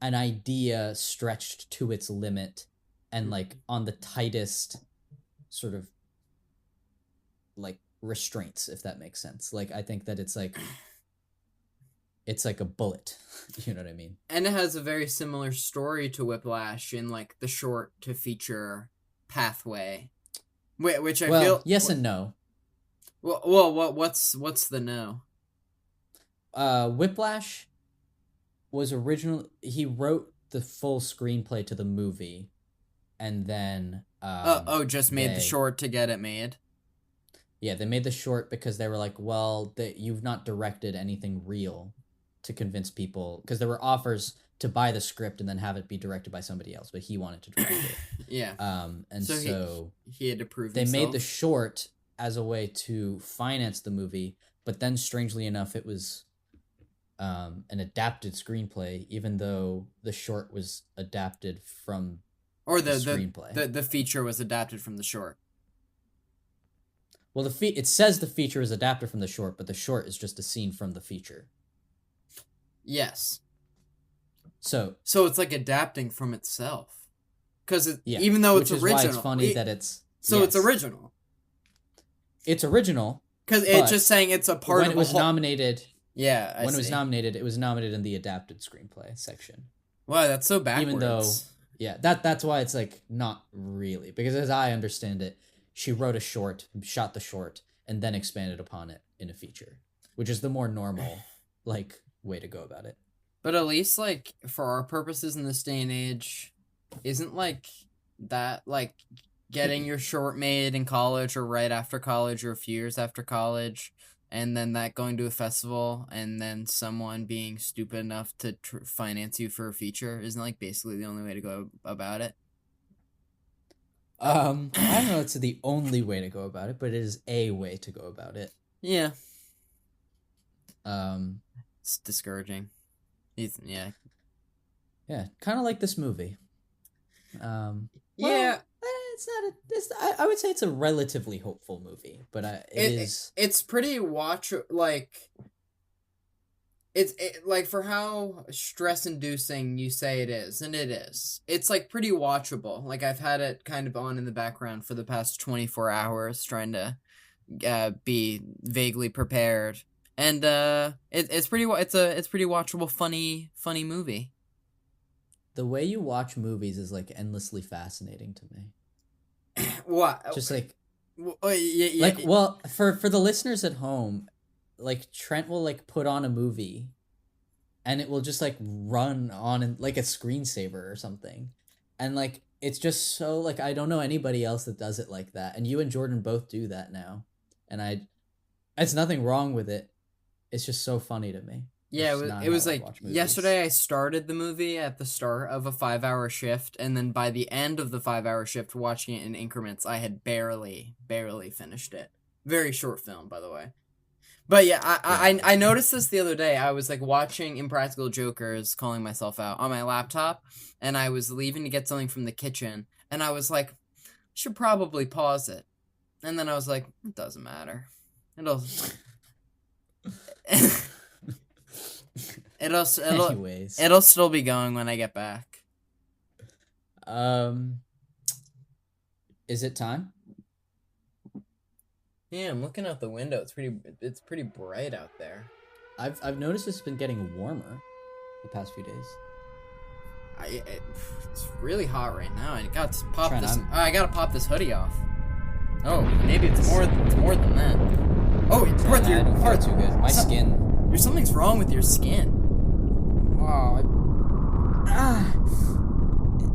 an idea stretched to its limit and like on the tightest sort of like restraints, if that makes sense. Like, I think that it's like a bullet. You know what I mean? And it has a very similar story to Whiplash in like the short to feature pathway, which I feel. Yes and no. Well, what's the no? Whiplash was he wrote the full screenplay to the movie, and then just made the short to get it made. Yeah, they made the short because they were like, well, you've not directed anything real to convince people, because there were offers to buy the script and then have it be directed by somebody else, but he wanted to direct it. Yeah. And so he had to prove they himself. made the short as a way to finance the movie, but then strangely enough, it was an adapted screenplay, even though the short was adapted from the screenplay. The feature was adapted from the short. Well, it says the feature is adapted from the short, but the short is just a scene from the feature. Yes. So it's like adapting from itself, because yeah, even though it's original, why it's funny that it's it's original. It's original because it's just saying it's a part when of it was nominated. Yeah, when it was nominated, it was nominated in the adapted screenplay section. Wow, that's so backwards. Even though, yeah, that's why it's like not really, because as I understand it, she wrote a short, shot the short, and then expanded upon it in a feature, which is the more normal like way to go about it. But at least like for our purposes in this day and age, isn't like that like getting your short made in college or right after college or a few years after college, and then that going to a festival, and then someone being stupid enough to finance you for a feature, isn't like basically the only way to go about it? I don't know it's the only way to go about it, but it is a way to go about it. Yeah. It's discouraging. Yeah, kind of like this movie. Yeah. I would say it's a relatively hopeful movie, but it's pretty it's like for how stress inducing you say it is, and it is. It's like pretty watchable. Like I've had it kind of on in the background for the past 24 hours trying to be vaguely prepared. And it's pretty watchable, funny movie. The way you watch movies is like endlessly fascinating to me. What? Just like, yeah. Like, well, for the listeners at home, like Trent will like put on a movie, and it will just like run on in, like a screensaver or something. And like it's just so like I don't know anybody else that does it like that. And you and Jordan both do that now. And it's nothing wrong with it. It's just so funny to me. Yeah, it was like yesterday I started the movie at the start of a 5-hour shift, and then by the end of the 5-hour shift, watching it in increments, I had barely finished it. Very short film, by the way. But yeah, I noticed this the other day. I was like watching Impractical Jokers, calling myself out, on my laptop, and I was leaving to get something from the kitchen, and I was like, should probably pause it. And then I was like, it doesn't matter. It'll still be going when I get back. Is it time? Yeah, I'm looking out the window. It's pretty bright out there. I've noticed it's been getting warmer the past few days. It's really hot right now. I got to pop this hoodie off. Oh, maybe it's more than that. Oh, it's worth your part. Too good. My skin. Something's wrong with your skin.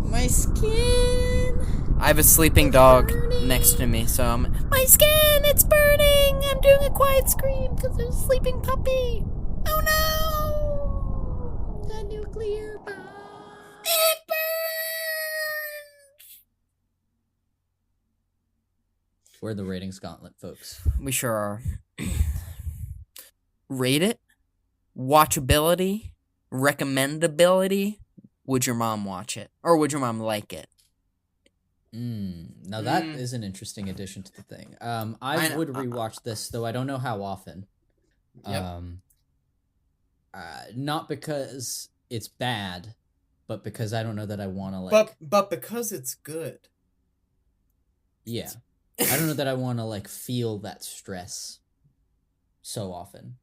My skin. I have a sleeping dog next to me, so my skin, it's burning. I'm doing a quiet scream because there's a sleeping puppy. Oh no! The nuclear bomb. It burns. We're the ratings gauntlet, folks. We sure are. Rate it. Watchability. Recommendability. Would your mom watch it? Or would your mom like it? Now that is an interesting addition to the thing. I would rewatch this, though I don't know how often. Yep. Not because it's bad, but because I don't know that I want to like... But because it's good. Yeah. I don't know that I want to like feel that stress so often.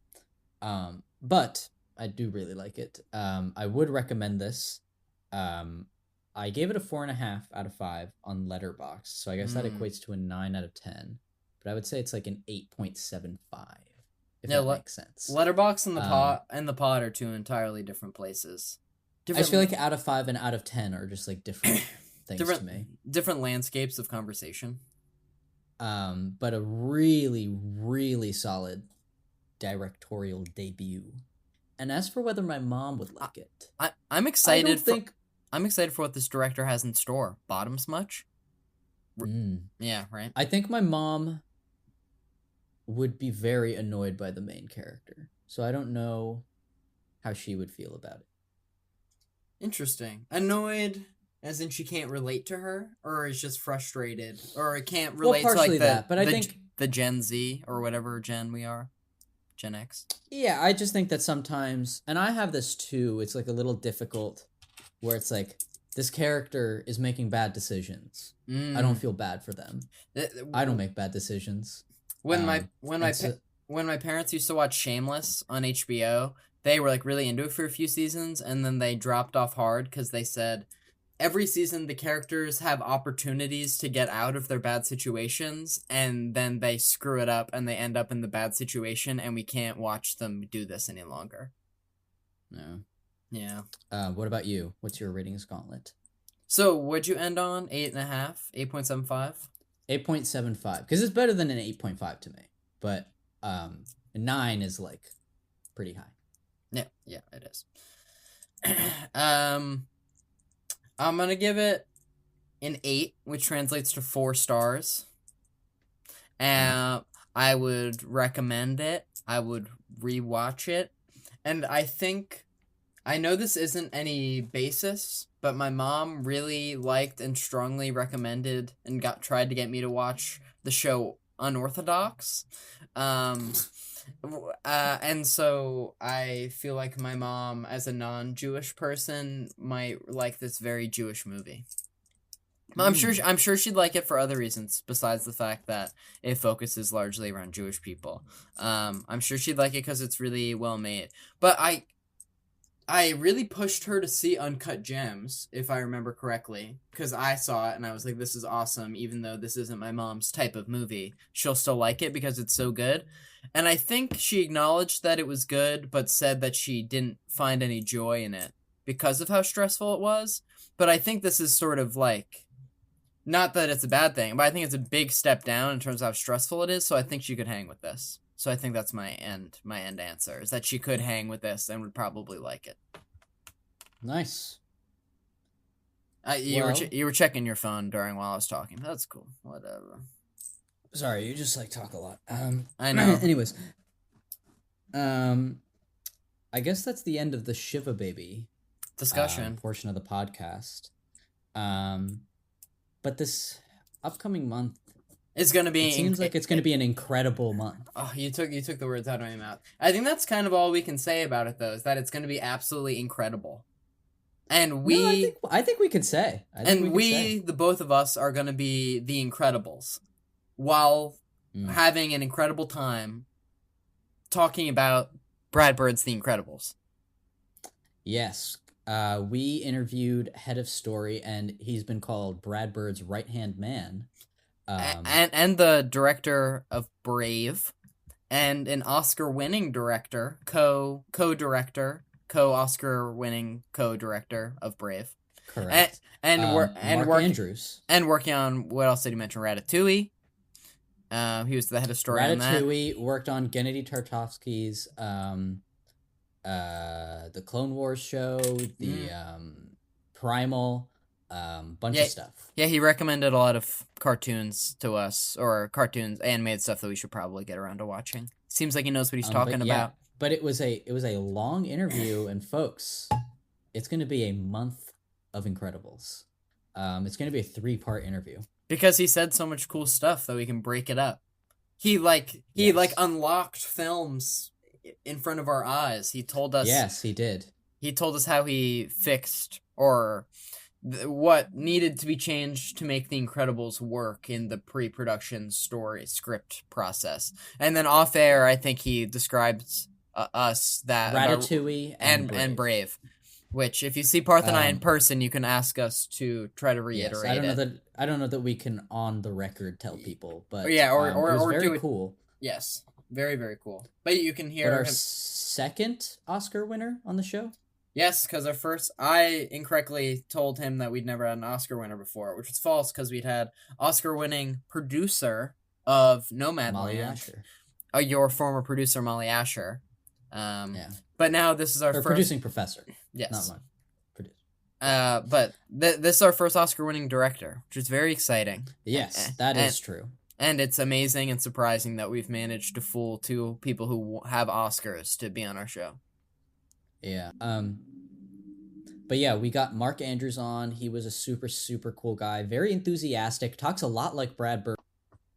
But I do really like it. I would recommend this. I gave it a 4.5 out of 5 on Letterboxd, so I guess that equates to a 9 out of 10. But I would say it's like an 8.75, if that makes sense. Letterboxd and the pod are two entirely different places. I just feel like out of 5 and out of 10 are just like different things to me. Different landscapes of conversation. But a really, really solid directorial debut. And as for whether my mom would like it, I'm excited. I'm excited for what this director has in store. Bottoms much? Yeah, right. I think my mom would be very annoyed by the main character, so I don't know how she would feel about it. Interesting. Annoyed, as in she can't relate to her, or is just frustrated, or it can't relate to like I think the Gen Z or whatever Gen we are. Gen X. Yeah, I just think that sometimes, and I have this too, it's like a little difficult where it's like, this character is making bad decisions. I don't feel bad for them. I don't make bad decisions. When my parents used to watch Shameless on HBO, they were like really into it for a few seasons, and then they dropped off hard because they said every season the characters have opportunities to get out of their bad situations, and then they screw it up and they end up in the bad situation, and we can't watch them do this any longer. No. Yeah. What about you? What's your ratings gauntlet? So, what'd you end on? 8.5? 8.75? 8.75. Because it's better than an 8.5 to me. But 9 is, like, pretty high. Yeah, it is. I'm gonna give it an 8, which translates to 4 stars. I would recommend it. I would rewatch it. And I know this isn't any basis, but my mom really liked and strongly recommended and tried to get me to watch the show Unorthodox. And so I feel like my mom, as a non-Jewish person, might like this very Jewish movie. I'm sure she'd like it for other reasons besides the fact that it focuses largely around Jewish people. I'm sure she'd like it because it's really well made. But I really pushed her to see Uncut Gems, if I remember correctly, because I saw it and I was like, this is awesome, even though this isn't my mom's type of movie. She'll still like it because it's so good. And I think she acknowledged that it was good, but said that she didn't find any joy in it because of how stressful it was. But I think this is sort of like, not that it's a bad thing, but I think it's a big step down in terms of how stressful it is, so I think she could hang with this. So I think that's my end answer, is that she could hang with this and would probably like it. Nice. You were checking your phone while I was talking. That's cool. Whatever. Sorry, you just like talk a lot. I know. Anyways, I guess that's the end of the Shiva Baby discussion portion of the podcast. But this upcoming month, it's gonna be. It seems like it's gonna be an incredible month. Oh, you took the words out of my mouth. I think that's kind of all we can say about it, though, is that it's gonna be absolutely incrable. And I think we could say. The both of us, are gonna be the Incredibles, while having an incredible time talking about Brad Bird's The Incredibles. Yes. We interviewed head of story, and he's been called Brad Bird's right-hand man. And the director of Brave, and an Oscar-winning director, co-director, co-Oscar-winning co-director of Brave. Correct. Mark Andrews. And working on, what else did he mention? Ratatouille. He was the head of story on that. Ratatouille, worked on Gennady Tartakovsky's the Clone Wars show, the Primal, bunch of stuff. Yeah, he recommended a lot of cartoons to us, or cartoons, animated stuff that we should probably get around to watching. Seems like he knows what he's talking about. But it was a long interview, and folks, it's going to be a month of Incredibles. It's going to be a 3-part interview. Because he said so much cool stuff that we can break it up. He unlocked films in front of our eyes. He told us. Yes, he did. He told us how he fixed what needed to be changed to make The Incredibles work in the pre-production story script process. And then off air, I think he described us that Ratatouille and Brave. Which, if you see Parth and I in person, you can ask us to try to reiterate. Yes, I don't know that we can on the record tell people, but it was very do it. Cool. Yes, very, very cool. But you can hear our second Oscar winner on the show. Yes, because I incorrectly told him that we'd never had an Oscar winner before, which was false, because we'd had Oscar-winning producer of Nomadland, Molly Asher. Your former producer, Molly Asher. But now this is our first producing professor. Yes, not mine. Producer. But this is our first Oscar-winning director, which is very exciting. Yes, that is true. And it's amazing and surprising that we've managed to fool 2 people who have Oscars to be on our show. Yeah. But yeah, we got Mark Andrews on. He was a super, super cool guy. Very enthusiastic. Talks a lot like Brad Bird.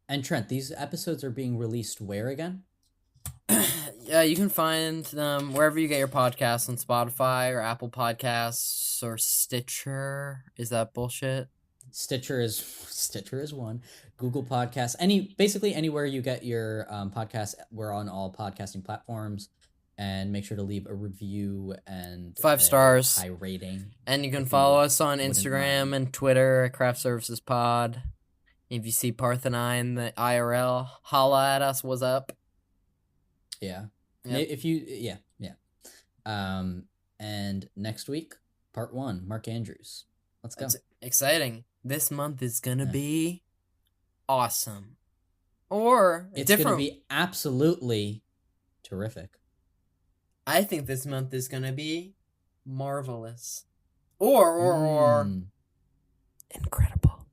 And Trent, these episodes are being released where again? Yeah, you can find them wherever you get your podcasts, on Spotify or Apple Podcasts or Stitcher. Is that bullshit? Stitcher is one. Google Podcasts. Basically anywhere you get your podcasts. We're on all podcasting platforms. And make sure to leave a review and 5 stars, high rating. And you can follow us on Instagram and Twitter at Craft Services Pod. If you see Parth and I in the IRL, holla at us. What's up? Yeah. Yep. If you, yeah. And next week, part 1, Mark Andrews. Let's go. That's exciting. This month is gonna be awesome, or it's gonna be absolutely terrific. I think this month is gonna be marvelous, or incredible.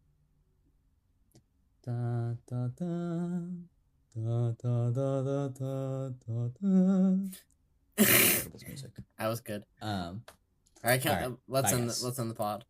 Da, da, da. Da, da, da, da, da, da, da. That was good. All right, let's end the pod.